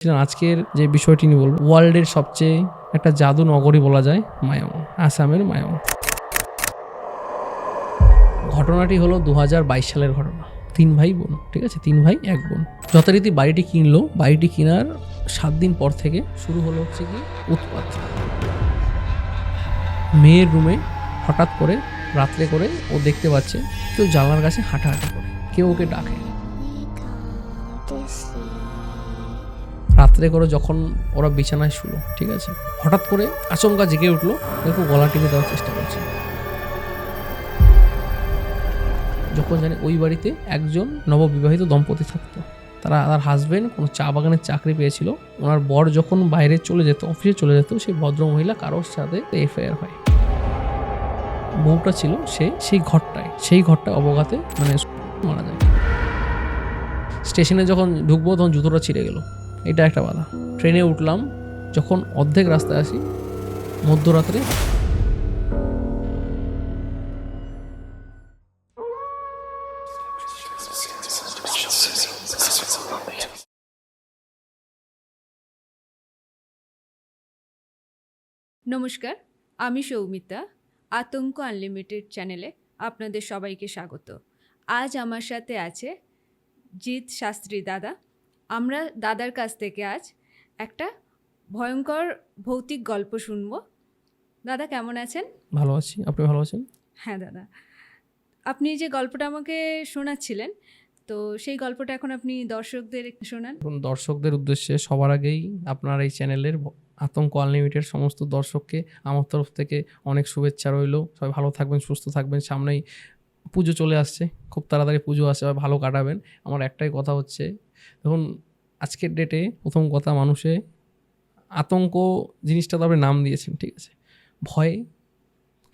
আজকের যে বিষয়টি নিয়ে বলবো, ওয়ার্ল্ডের সবচেয়ে একটা জাদু নগরী বলা যায় মায়ং, আসামের মায়ং। ঘটনাটি হলো 2022 সালের ঘটনা। 3 ভাই বোন, ঠিক আছে, 3 ভাই 1 বোন যথারীতি বাড়িটি কিনলো। বাড়িটি কেনার 7 দিন পর থেকে শুরু হলো হচ্ছে কি উৎপাত। মেয়ের রুমে হঠাৎ করে রাত্রে করে ও দেখতে পাচ্ছে কেউ জানলার কাছে হাঁটাহাঁটি করে, কেউ ওকে ডাকে। রাত্রে করে যখন ওরা বিছানায় শুলো, ঠিক আছে, হঠাৎ করে আচমকা জেগে উঠলো, দেখো গলা টিপে দেওয়ার চেষ্টা করছে। যখন জানি ওই বাড়িতে একজন নববিবাহিত দম্পতি থাকতো, তার হাজবেন্ড কোনো চা বাগানের চাকরি পেয়েছিল। ওনার বর যখন বাইরে চলে যেত, অফিসে চলে যেত, সেই ভদ্র মহিলা কারোর সাথে এফআইআর হয়। বউটা ছিল সেই ঘরটায় অবগাতে মানে মারা যায়। স্টেশনে যখন ঢুকবো তখন জুতোটা ছিঁড়ে গেল, এটা একটা বাধা। ট্রেনে উঠলাম, যখন অর্ধেক রাস্তায় আসি মধ্যরাত্রে নমস্কার, আমি সৌমিতা। আতঙ্ক আনলিমিটেড চ্যানেলে আপনাদের সবাইকে স্বাগত। আজ আমার সাথে আছে জিৎ শাস্ত্রী দাদা। আমরা দাদার কাছ থেকে আজ একটা ভয়ঙ্কর ভৌতিক গল্প শুনবো। দাদা কেমন আছেন? ভালো আছি, আপনি ভালো আছেন? হ্যাঁ দাদা, আপনি যে গল্পটা আমাকে শোনাচ্ছিলেন, তো সেই গল্পটা এখন আপনি দর্শকদের শোনান। এখন দর্শকদের উদ্দেশ্যে সবার আগেই আপনার এই চ্যানেলের আতঙ্ক আনলিমিটেড সমস্ত দর্শককে আমার তরফ থেকে অনেক শুভেচ্ছা রইল। সবাই ভালো থাকবেন, সুস্থ থাকবেন। সামনেই পুজো চলে আসছে, খুব তাড়াতাড়ি পুজো আসছে, সবাই ভালো কাটাবেন। আমার একটাই কথা হচ্ছে, দেখুন আজকের ডেটে প্রথম কথা, মানুষে আতঙ্ক জিনিসটা তো আপনি নাম দিয়েছেন, ঠিক আছে। ভয়,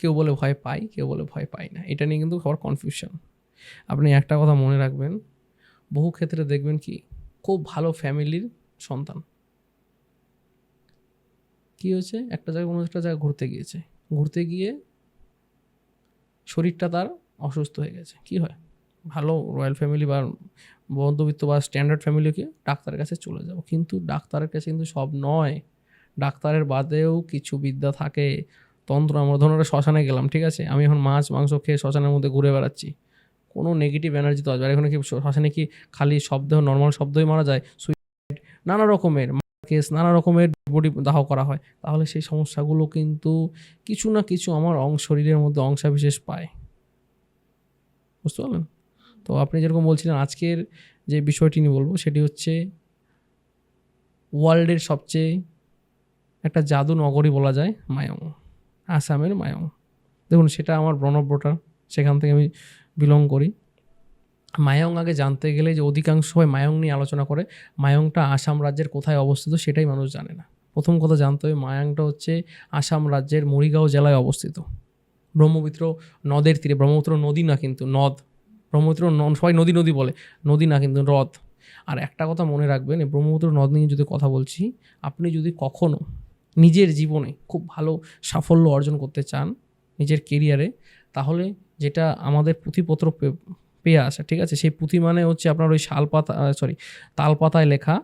কেউ বলে ভয় পাই, কেউ বলে ভয় পাই না, এটা নিয়ে কিন্তু সবার কনফিউশন। আপনি একটা কথা মনে রাখবেন, বহু ক্ষেত্রে দেখবেন কি খুব ভালো ফ্যামিলির সন্তান কি হয়েছে, একটা জায়গায় কোনো একটা জায়গায় ঘুরতে গিয়ে শরীরটা তার অসুস্থ হয়ে গেছে। কি হয়, ভালো রয়্যাল ফ্যামিলি বা মধ্যবিত্ত বা স্ট্যান্ডার্ড ফ্যামিলিকে ডাক্তারের কাছে চলে যাবো, কিন্তু ডাক্তারের কাছে কিন্তু সব নয়। ডাক্তারের বাদেও কিছু বিদ্যা থাকে, তন্ত্র। আমরা ধরুন একটা শ্মশানে গেলাম, ঠিক আছে, আমি এখন মাছ মাংস খেয়ে শ্মশানের মধ্যে ঘুরে বেড়াচ্ছি, কোনো নেগেটিভ এনার্জি তো আসবে। আর এখানে কি শ্মশানে কি খালি শব্দ, নর্মাল শব্দই মারা যায়? সুইসাইড, নানা রকমের কেস, নানা রকমের বডি দাহ করা হয়। তাহলে সেই সমস্যাগুলো কিন্তু কিছু না কিছু আমার শরীরের মধ্যে অংশবিশেষ পায়, বুঝতে পারলেন? তো আপনি যেরকম বলছিলেন, আজকের যে বিষয়টি নিয়ে বলবো সেটি হচ্ছে ওয়ার্ল্ডের সবচেয়ে একটা জাদু নগরী বলা যায় মায়ং, আসামের মায়ং। দেখুন, সেটা আমার ব্রনব্রটা, সেখান থেকে আমি বিলং করি। মায়ং আগে জানতে গেলে যে অধিকাংশ সময় মায়ং নিয়ে আলোচনা করে, মায়ংটা আসাম রাজ্যের কোথায় অবস্থিত সেটাই মানুষ জানে না। প্রথম কথা জানতে হবে, মায়ংটা হচ্ছে আসাম রাজ্যের মরিগাঁও জেলায় অবস্থিত, ব্রহ্মপুত্র নদের তীরে। ব্রহ্মপুত্র নদী না কিন্তু নদ, ব্রহ্মপুত্র সবাই নদী নদী বলে, নদী না কিন্তু হ্রদ। আর একটা কথা মনে রাখবেন, এই ব্রহ্মপুত্র নদ নিয়ে যদি কথা বলছি, আপনি যদি কখনো নিজের জীবনে খুব ভালো সাফল্য অর্জন করতে চান নিজের কেরিয়ারে, তাহলে যেটা আমাদের পুঁথিপত্র পেয়ে আসা, ঠিক আছে, সেই পুঁথি মানে হচ্ছে আপনার ওই তাল পাতায় লেখা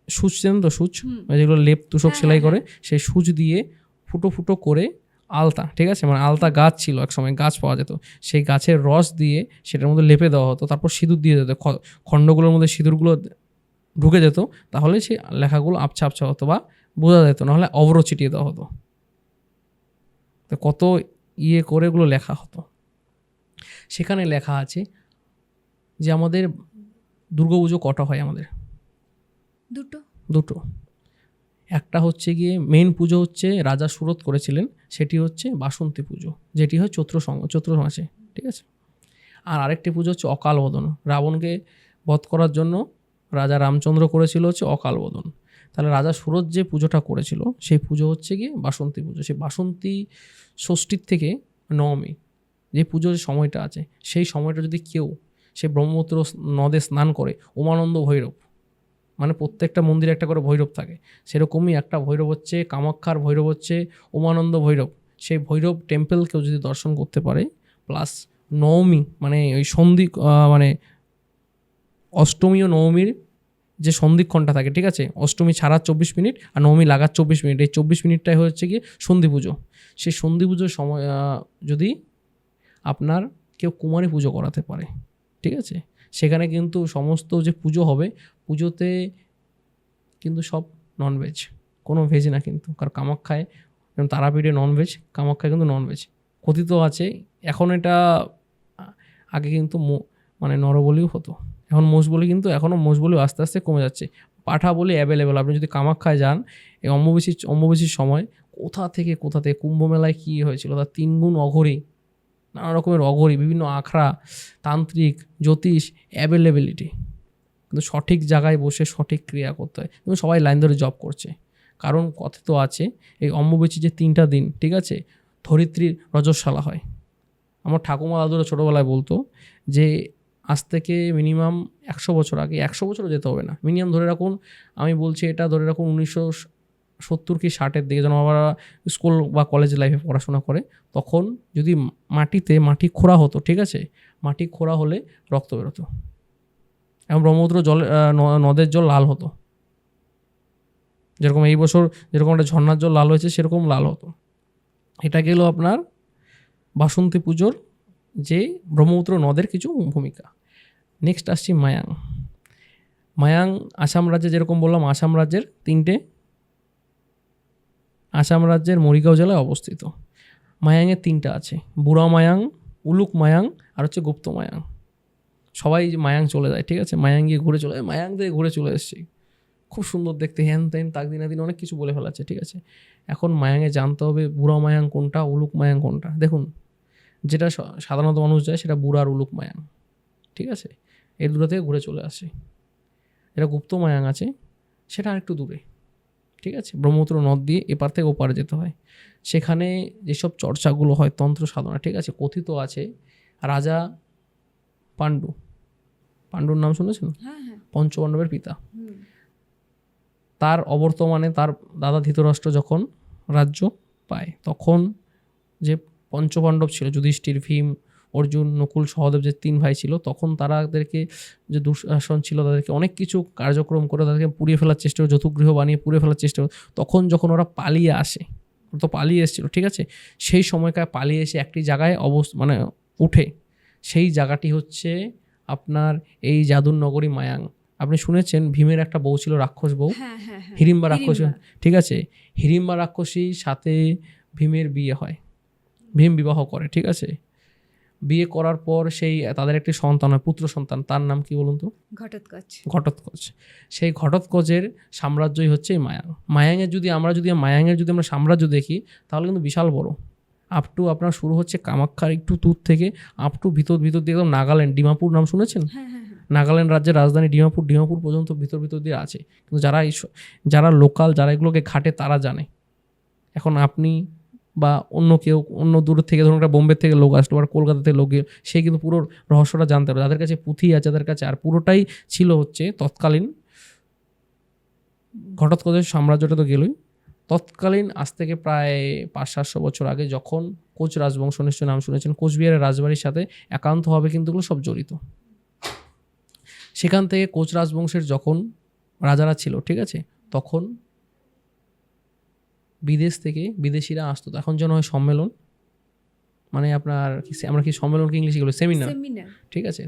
সূচ, চেন তো সূচ, যেগুলো লেপ তুষক সেলাই করে, সেই সূচ দিয়ে ফুটো ফুটো করে আলতা, ঠিক আছে, মানে আলতা গাছ ছিল এক সময়, গাছ পাওয়া যেত, সেই গাছের রস দিয়ে সেটার মধ্যে লেপে দেওয়া হতো, তারপর সিঁদুর দিয়ে যেত, খণ্ডগুলোর মধ্যে সিঁদুরগুলো ঢুকে যেত, তাহলে সেই লেখাগুলো আবছা আবছা হতো বা বোঝা যেত, নাহলে অবর ছিটিয়ে দেওয়া হতো। তো কত করে এগুলো লেখা হতো। সেখানে লেখা আছে যে আমাদের দুর্গাপুজো কটা হয়, আমাদের দুটো। একটা হচ্ছে গিয়ে মেইন পুজো হচ্ছে রাজা সুরত করেছিলেন, সেটি হচ্ছে বাসন্তী পুজো, যেটি হয় চৈত্র মাসে, ঠিক আছে। আর আরেকটি পুজো হচ্ছে অকাল বোধন, রাবণকে বধ করার জন্য রাজা রামচন্দ্র করেছিল হচ্ছে অকাল বোধন। তাহলে রাজা সুরত যে পুজোটা করেছিল সেই পুজো হচ্ছে গিয়ে বাসন্তী পুজো। সেই বাসন্তী ষষ্ঠীর থেকে নবমী যে পুজোর সময়টা আছে, সেই সময়টা যদি কেউ সে ব্রহ্মপুত্র নদে স্নান করে, উমানন্দ ভৈরব, মানে প্রত্যেকটা মন্দিরে একটা করে ভৈরব থাকে, সেরকমই একটা ভৈরব হচ্ছে কামাখ্যার ভৈরব হচ্ছে উমানন্দ ভৈরব। সেই ভৈরব টেম্পল কেউ যদি দর্শন করতে পারে, প্লাস নবমী মানে ওই সন্ধি মানে অষ্টমী ও নবমীর যে সন্ধিক্ষণটা থাকে, ঠিক আছে, অষ্টমী ছাড়া 24 মিনিট আর নবমী লাগার 24 মিনিট, এই 24 মিনিটটাই হচ্ছে গিয়ে সন্ধি পুজো। সেই সন্ধি পুজোর সময় যদি আপনার কেউ কুমারী পুজো করাতে পারে, ঠিক আছে, সেখানে কিন্তু সমস্ত যে পুজো হবে, পুজোতে কিন্তু সব ননভেজ, কোনো ভেজ না কিন্তু। কারণ কামাখ্যায় যেমন তারাপীঠে ননভেজ, কামাখ্যায় কিন্তু ননভেজ কথিত আছে। এখন এটা আগে কিন্তু মানে নরবলিও হতো, এখন মোষ বলি, কিন্তু এখনও মোষ বলিও আস্তে আস্তে কমে যাচ্ছে। পাঠা বলি অ্যাভেলেবেল। আপনি যদি কামাখ্যায় যান এই অম্বুবাসীর সময় কোথা থেকে কুম্ভ মেলায় কী হয়েছিল তার 3 গুণ অঘরি, নানা রকমের অঘরি, বিভিন্ন আখড়া, তান্ত্রিক, জ্যোতিষ, অ্যাভেলেবিলিটি, কিন্তু সঠিক জায়গায় বসে সঠিক ক্রিয়া করতে হয়। কিন্তু সবাই লাইন ধরে জব করছে, কারণ কথিত আছে এই অম্বুবাচী যে 3টা দিন, ঠিক আছে, ধরিত্রীর রজস্বালা হয়। আমার ঠাকুমা দাদুরা ছোটোবেলায় বলতো যে আজ থেকে মিনিমাম 100 বছর আগে, 100 বছরও যেতে হবে না, মিনিমাম ধরে রাখুন, আমি বলছি এটা ধরে রাখুন 1970 কি 60-এর দিকে, যখন আমরা স্কুল বা কলেজ লাইফে পড়াশোনা করে, তখন যদি মাটি খোঁড়া হতো, ঠিক আছে, মাটি খোঁড়া হলে রক্ত বেরোতো, এবং ব্রহ্মপুত্র নদের জল লাল হতো, যেরকম এই বছর যেরকম একটা ঝর্ণার জল লাল হয়েছে সেরকম লাল হতো। এটা গেল আপনার বাসন্তী পুজোর যে ব্রহ্মপুত্র নদের কিছু ভূমিকা। নেক্সট আসছি মায়াং আসাম রাজ্যে, যেরকম বললাম আসাম রাজ্যের 3টে, আসাম রাজ্যের মরিগাঁও জেলায় অবস্থিত। মায়াংয়ের 3টা আছে, বুড়া মায়াং, উলুক মায়াং আর হচ্ছে গুপ্ত মায়াং। সবাই মায়াং চলে যায়, ঠিক আছে, মায়াং গিয়ে ঘুরে চলে যায়, মায়াং থেকে ঘুরে চলে এসেছি, খুব সুন্দর দেখতে, হ্যান ত্যান তাকদিনাদিন অনেক কিছু বলে ফেলাচ্ছে, ঠিক আছে। এখন মায়াংয়ে জানতে হবে বুড়া মায়াং কোনটা, উলুক মায়াং কোনটা। দেখুন, যেটা সাধারণত মানুষ যায় সেটা বুড়া আর উলুক মায়াং, ঠিক আছে, এই দুটো থেকে ঘুরে চলে আসে। যেটা গুপ্ত মায়াং আছে সেটা আরেকটু দূরে, ঠিক আছে, ব্রহ্মপুত্র নদ দিয়ে এপার থেকে ওপারে যেতে হয়। সেখানে যেসব চর্চাগুলো হয় তন্ত্র সাধনা, ঠিক আছে, কথিত আছে রাজা পাণ্ডুর নাম শুনেছেন? পঞ্চপাণ্ডবের পিতা। তার অবর্তমানে তার দাদা ধৃতরাষ্ট্র যখন রাজ্য পায়, তখন যে পঞ্চপাণ্ডব ছিল, যুধিষ্ঠির, ভীম, অর্জুন, নকুল, সহদেব, যে 3 ভাই ছিল, তখন তাদেরকে যে দুঃশাসন ছিল তাদেরকে অনেক কিছু কার্যক্রম করে তাদেরকে পুড়িয়ে ফেলার চেষ্টা করে, যতুগৃহ বানিয়ে পুড়িয়ে ফেলার চেষ্টা করে। তখন যখন ওরা পালিয়ে আসে, তো পালিয়ে এসেছিল, ঠিক আছে, সেই সময়কার পালিয়ে এসে একটি জায়গায় মানে উঠে, সেই জায়গাটি হচ্ছে আপনার এই জাদুর নগরী মায়াং। আপনি শুনেছেন ভীমের একটা বউ ছিল, রাক্ষস বউ, হিড়িম্বা রাক্ষসী, ঠিক আছে, হিড়িম্বা রাক্ষসীর সাথে ভীমের বিয়ে হয়, ভীম বিবাহ করে, ঠিক আছে। বিয়ে করার পর তাদের একটি সন্তান হয়, পুত্র সন্তান, তার নাম কি বলুন তো? ঘটোৎকচ। সেই ঘটোৎকচের সাম্রাজ্যই হচ্ছে এই মায়াং। মায়াংয়ের যদি আমরা সাম্রাজ্য দেখি তাহলে কিন্তু বিশাল বড়, আপ টু আপনার শুরু হচ্ছে কামাখ্যার একটু দূর থেকে আপ টু ভিতর দিয়ে একদম নাগাল্যান্ড, ডিমাপুর নাম শুনেছেন? নাগাল্যান্ড রাজ্যের রাজধানী ডিমাপুর পর্যন্ত ভিতর দিয়ে আছে। কিন্তু যারা লোকাল, যারা এগুলোকে ঘাটে, তারা জানে। এখন আপনি বা অন্য কেউ অন্য দূর থেকে, ধরুন একটা বোম্বে থেকে লোক আসলো আর কলকাতা থেকে লোক গেল, সে কিন্তু পুরো রহস্যটা জানতে পারে, যাদের কাছে পুঁথি আছে তাদের কাছে। আর পুরোটাই ছিল হচ্ছে তৎকালীন ঘটোৎকচের সাম্রাজ্যটা তো গেলই, তৎকালীন আজ থেকে প্রায় 500-700 বছর আগে, যখন কোচ রাজবংশ, নিশ্চয় নাম শুনেছেন, কোচবিহারের রাজবাড়ির সাথে একান্তভাবে কিন্তু এগুলো সব জড়িত। সেখান থেকে কোচ রাজবংশের যখন রাজারা ছিল, ঠিক আছে, তখন বিদেশ থেকে বিদেশিরা আসতো। এখন যেন হয় সম্মেলন, মানে আমরা কি সম্মেলনকে ইংলিশে বলি সেমিনার, ঠিক আছে।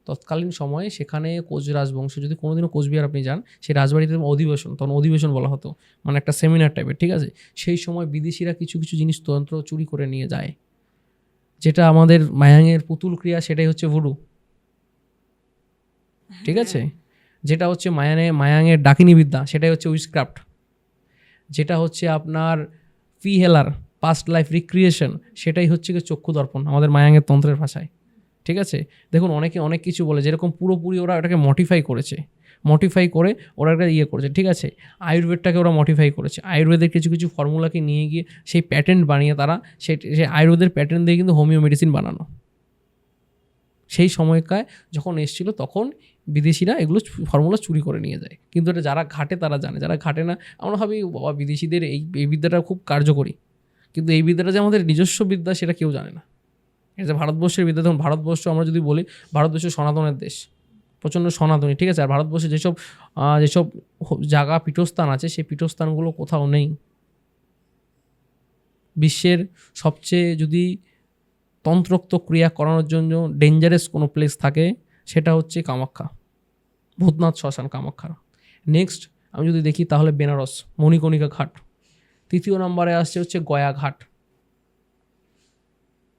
তৎকালীন সময়ে সেখানে কোচ রাজবংশ, যদি কোনোদিনও কোচবিহার আপনি যান, সেই রাজবাড়িতে অধিবেশন, তখন অধিবেশন বলা হতো, মানে একটা সেমিনার টাইপের, ঠিক আছে। সেই সময় বিদেশিরা কিছু জিনিস তন্ত্র চুরি করে নিয়ে যায়, যেটা আমাদের মায়াংয়ের পুতুল ক্রিয়া, সেটাই হচ্ছে ভুডু, ঠিক আছে। যেটা হচ্ছে মায়াংয়ের ডাকিনী বিদ্যা, সেটাই হচ্ছে উইচক্রাফট। যেটা হচ্ছে আপনার হেলার পাস্ট লাইফ রিক্রিয়েশন, সেটাই হচ্ছে কি চক্ষু দর্পণ আমাদের মায়াংয়ের তন্ত্রের ভাষায়, ঠিক আছে। দেখুন, অনেকে অনেক কিছু বলে, যেরকম পুরোপুরি ওরা এটাকে মডিফাই করে ওরা একটা করেছে, ঠিক আছে। আয়ুর্বেদটাকে ওরা মডিফাই করেছে, আয়ুর্বেদের কিছু ফর্মুলাকে নিয়ে গিয়ে সেই প্যাটেন্ট বানিয়ে তারা সেই আয়ুর্বেদের প্যাটেন্ট দিয়ে কিন্তু হোমিও মেডিসিন বানানো। সেই সময়কায় যখন এসেছিলো, তখন বিদেশিরা এগুলো ফর্মুলা চুরি করে নিয়ে যায়, কিন্তু এটা যারা ঘাটে তারা জানে, যারা ঘাটে না আমরা ভাবি বাবা বিদেশিদের এই বিদ্যাটা খুব কার্যকরী, কিন্তু এই বিদ্যাটা যে আমাদের নিজস্ব বিদ্যা সেটা কেউ জানে না। এটা যে ভারতবর্ষের বিদ্যা। দেখুন, ভারতবর্ষ আমরা যদি বলি, ভারতবর্ষ সনাতনের দেশ, প্রচণ্ড সনাতনী, ঠিক আছে। আর ভারতবর্ষে যেসব যেসব জায়গা পীঠস্থান আছে সেই পীঠস্থানগুলো কোথাও নেই। বিশ্বের সবচেয়ে যদি তন্ত্রোক্ত ক্রিয়া করানোর জন্য ডেঞ্জারাস কোনো প্লেস থাকে সেটা হচ্ছে কামাখ্যা, ভূতনাথ শ্মশান কামাখ্যার। নেক্সট আমি যদি দেখি তাহলে বেনারস মণিকর্ণিকা ঘাট। তৃতীয় নম্বরে আসছে হচ্ছে গয়া ঘাট।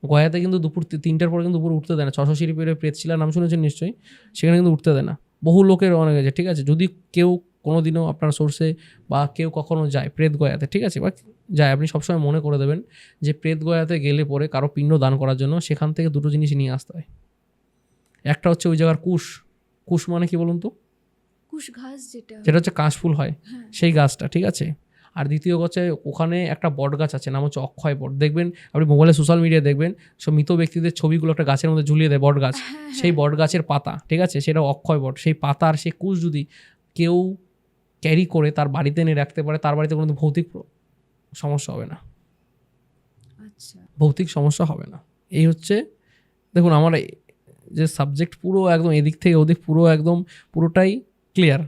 গয়াতে কিন্তু দুপুর 3টার পরে কিন্তু দুপুর উঠতে দেয় না। 600 সিঁড়ি পেরে প্রেতশিলা নাম শুনেছেন নিশ্চয়ই, সেখানে কিন্তু উঠতে দেয় না। বহু লোকের অনেক আছে, ঠিক আছে। যদি কেউ কোনো দিনও আপনার সোর্সে বা কেউ কখনো যায় প্রেত গয়াতে, ঠিক আছে, বা যায়, আপনি সবসময় মনে করে দেবেন যে প্রেত গয়াতে গেলে পরে কারো পিণ্ড দান করার জন্য সেখান থেকে দুটো জিনিস নিয়ে আসতে হয়। একটা হচ্ছে ওই জায়গার কুশ। কুশ মানে কি বলুন তো? কুশ ঘাস, যেটা হচ্ছে কাশফুল হয়, সেই গাছটা, ঠিক আছে। আর দ্বিতীয় হচ্ছে ওখানে একটা বট গাছ আছে, নাম হচ্ছে অক্ষয় বট। দেখবেন আপনি মোবাইলে সোশ্যাল মিডিয়ায় দেখবেন সব মৃত ব্যক্তিদের ছবিগুলো একটা গাছের মধ্যে ঝুলিয়ে দেয় বট গাছ। সেই বট গাছের পাতা, ঠিক আছে, সেটা অক্ষয় বট। সেই পাতা আর সেই কুশ যদি কেউ ক্যারি করে তার বাড়িতে এনে রাখতে পারে, তার বাড়িতে কোনো ভৌতিক সমস্যা হবে না। আচ্ছা, ভৌতিক সমস্যা হবে না। এই হচ্ছে, দেখুন আমার যে সাবজেক্ট পুরো একদম এদিক থেকে ওদিক পুরো একদম পুরোটাই ক্লিয়ার,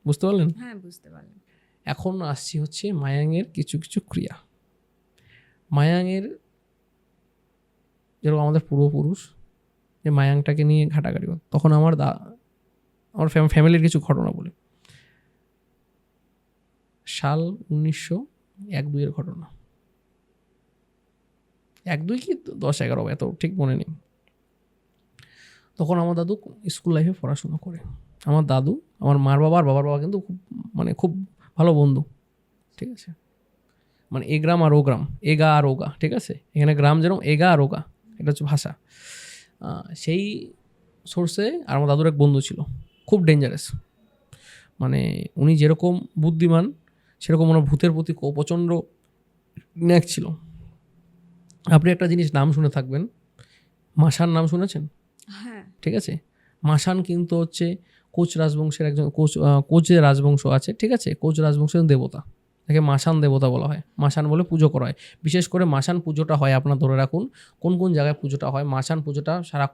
বুঝতে পারলেন? হ্যাঁ, বুঝতে পারলাম। এখন আসছি হচ্ছে মায়াংয়ের কিছু কিছু ক্রিয়া। মায়াংয়ের যেরকম আমাদের পূর্বপুরুষ যে মায়াংটাকে নিয়ে ঘাটাঘাটি করত, তখন আমার আমার ফ্যামিলির কিছু ঘটনা বলি। সাল 1901-2 ঘটনা, 1-2 কি 10-11 এত ঠিক মনে নেই। তখন আমার দাদু স্কুল লাইফে পড়াশোনা করে। আমার দাদু আমার মার বাবা আর বাবার বাবা কিন্তু খুব খুব ভালো বন্ধু, ঠিক আছে। এ গ্রাম আর ও গ্রাম, এগা আর ওগা, ঠিক আছে। এখানে গ্রাম যেরকম এগা আর ওগা, এটা হচ্ছে ভাষা। সেই সোর্সে আর আমার দাদুর এক বন্ধু ছিল, খুব ডেঞ্জারাস। উনি যেরকম বুদ্ধিমান সেরকম ওনার ভূতের প্রতি প্রচণ্ড ন্যাক ছিল। আপনি একটা জিনিস নাম শুনে থাকবেন, মাসান নাম শুনেছেন? হ্যাঁ, ঠিক আছে। মাসান কিন্তু হচ্ছে কোচ রাজবংশের একজন কোচের রাজবংশ আছে, ঠিক আছে। কোচ রাজবংশের দেবতা, তাকে মাসান দেবতা বলা হয়। মাসান বলে পুজো করা হয়। বিশেষ করে মাসান পুজোটা হয়, আপনার ধরে রাখুন কোন কোন জায়গায় পুজোটা হয়। মাসান পুজোটা সারা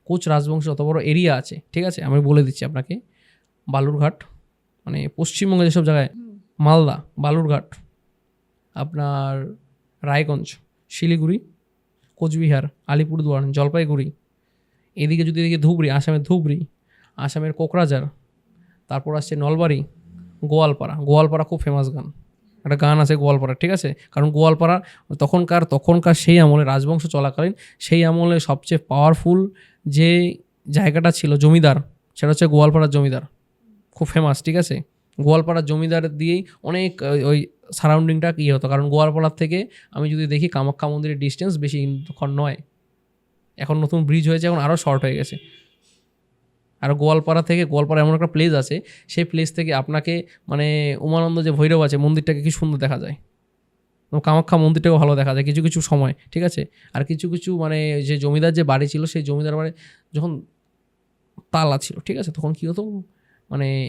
কোচ রাজবংশের অত বড় এরিয়া আছে, ঠিক আছে। আমি বলে দিচ্ছি আপনাকে, বালুরঘাট, পশ্চিমবঙ্গে যেসব জায়গায়, মালদা, বালুরঘাট, আপনার রায়গঞ্জ, শিলিগুড়ি, কোচবিহার, আলিপুরদুয়ার, জলপাইগুড়ি, এদিকে যদি দেখি ধুবড়ি, আসামের ধুবড়ি, আসামের কোকরাঝার, তারপর আসছে নলবাড়ি, গোয়ালপাড়া খুব ফেমাস একটা গান আছে গোয়ালপাড়া, ঠিক আছে। কারণ গোয়ালপাড়া তখনকার সেই আমলে রাজবংশ চলাকালীন সেই আমলে সবচেয়ে পাওয়ারফুল যে জায়গাটা ছিল জমিদার, সেটা হচ্ছে গোয়ালপাড়ার জমিদার, খুব ফেমাস, ঠিক আছে। গোয়ালপাড়ার জমিদার দিয়েই অনেক ওই সারাউন্ডিংটা হতো। কারণ গোয়ালপাড়ার থেকে আমি যদি দেখি কামাখ্যা মন্দিরের ডিস্টেন্স বেশি নয়, এখন নতুন ব্রিজ হয়েছে, এখন আরও শর্ট হয়ে গেছে। আর গোয়ালপাড়া এমন একটা প্লেস আছে, সেই প্লেস থেকে আপনাকে উমানন্দ যে ভৈরব আছে মন্দিরটাকে কি সুন্দর দেখা যায়, কামাখ্যা মন্দিরটাকেও ভালো দেখা যায় কিছু কিছু সময়, ঠিক আছে। আর কিছু কিছু যে জমিদার যে বাড়ি ছিল, সেই জমিদার বাড়ি যখন তালা ছিল, ঠিক আছে, তখন কী হতো,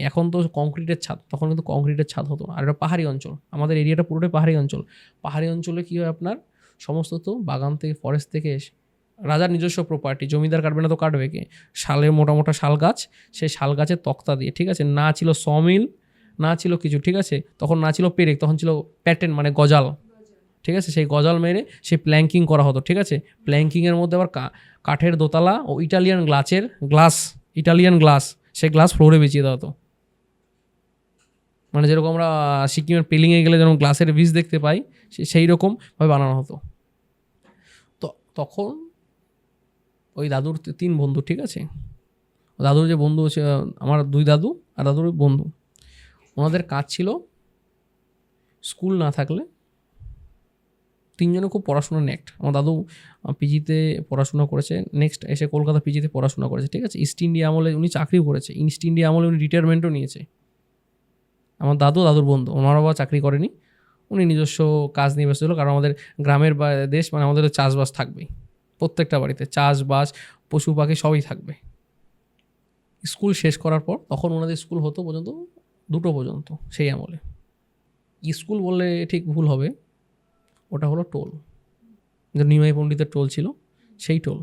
এখন তো কংক্রিটের ছাদ, তখন কিন্তু কংক্রিটের ছাদ হতো না। আর এটা পাহাড়ি অঞ্চল, আমাদের এরিয়াটা পুরোটাই পাহাড়ি অঞ্চল। পাহাড়ি অঞ্চলে কী হয়, আপনার সমস্ত তো বাগান থেকে, ফরেস্ট থেকে রাজার নিজস্ব প্রপার্টি, জমিদার কাটবে না তো কাটবে কে, শালের মোটা শাল গাছ, সেই শাল গাছের তক্তা দিয়ে, ঠিক আছে। না ছিল সমিল, না ছিল কিছু, ঠিক আছে। তখন না ছিল পেরেক, তখন ছিল প্যাটেন গজাল, ঠিক আছে। সেই গজাল মেরে সেই প্ল্যাঙ্কিং করা হতো, ঠিক আছে। প্ল্যাঙ্কিংয়ের মধ্যে আবার কাঠের দোতলা ও ইটালিয়ান গ্লাস, সেই গ্লাস ফ্লোরে বিছিয়ে দেওয়া হতো। যেরকম আমরা সিকিমের পেলিংয়ে গেলে যেরকম গ্লাসের বীজ দেখতে পাই, সেই রকমভাবে বানানো হতো। তো তখন ওই দাদুর 3 বন্ধু, ঠিক আছে। দাদুর যে বন্ধু হচ্ছে, আমার 2 দাদু আর দাদুর বন্ধু, ওনাদের কাজ ছিল স্কুল না থাকলে 3 জনে খুব পড়াশোনা নেক্সট। আমার দাদু পিজিতে পড়াশোনা করেছে, নেক্সট এসে কলকাতা পিজিতে পড়াশোনা করেছে, ঠিক আছে। ইস্ট ইন্ডিয়া আমলে উনি চাকরিও করেছে, ইস্ট ইন্ডিয়া আমলে উনি রিটায়ারমেন্টও নিয়েছে। আমার দাদুর বন্ধু, ওনার বাবা চাকরি করেনি, উনি নিজস্ব কাজ নিয়ে ব্যস্ত ছিল। কারণ আমাদের গ্রামের দেশ, আমাদের চাষবাস থাকবেই, প্রত্যেকটা বাড়িতে চাষবাস, পশু পাখি সবই থাকবে। স্কুল শেষ করার পর তখন ওনাদের স্কুল হতো পর্যন্ত 2টো পর্যন্ত, সেই আমলে। স্কুল বললে ঠিক ভুল হবে, ওটা হলো টোল, যে নিমাই পণ্ডিতের টোল ছিল, সেই টোল।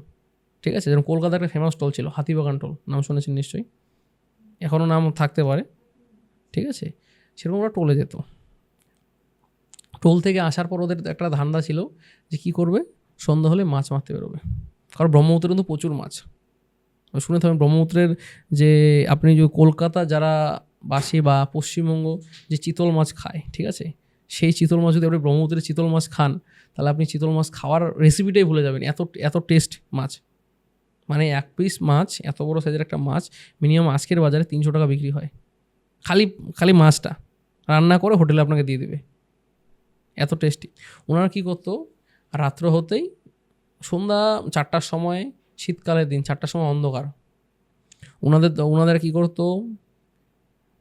ঠিক আছে, যেমন কলকাতার একটা ফেমাস টোল ছিল হাতিবাগান টোল, নাম শুনেছেন নিশ্চয়ই, এখনও নাম থাকতে পারে, ঠিক আছে। সেরকম ওরা টোলে যেত। টোল থেকে আসার পর ওদের একটা ধান্দা ছিল যে কী করবে, সন্ধ্যা হলে মাছ মারতে বেরোবে, কারণ ব্রহ্মপুত্রে কিন্তু প্রচুর মাছ। শুনে থাকবেন ব্রহ্মপুত্রের যে আপনি যে কলকাতা যারা বাসী বা পশ্চিমবঙ্গ যে চিতল মাছ খায়, ঠিক আছে, সেই চিতল মাছ যদি আপনি ব্রহ্মপুত্রের চিতল মাছ খান, তাহলে আপনি চিতল মাছ খাওয়ার রেসিপিটাই ভুলে যাবেন, এত এত টেস্ট মাছ। মানে এক পিস মাছ, এত বড় সাইজের একটা মাছ মিনিমাম আজকের বাজারে 300 টাকা বিক্রি হয়, খালি খালি মাছটা রান্না করে হোটেলে আপনাকে দিয়ে দেবে, এত টেস্টি। ওনারা কী করতো, রাত্র হতেই সন্ধ্যা 4টার সময়, শীতকালের দিন 4টার সময় অন্ধকার, ওনাদের কী করতো,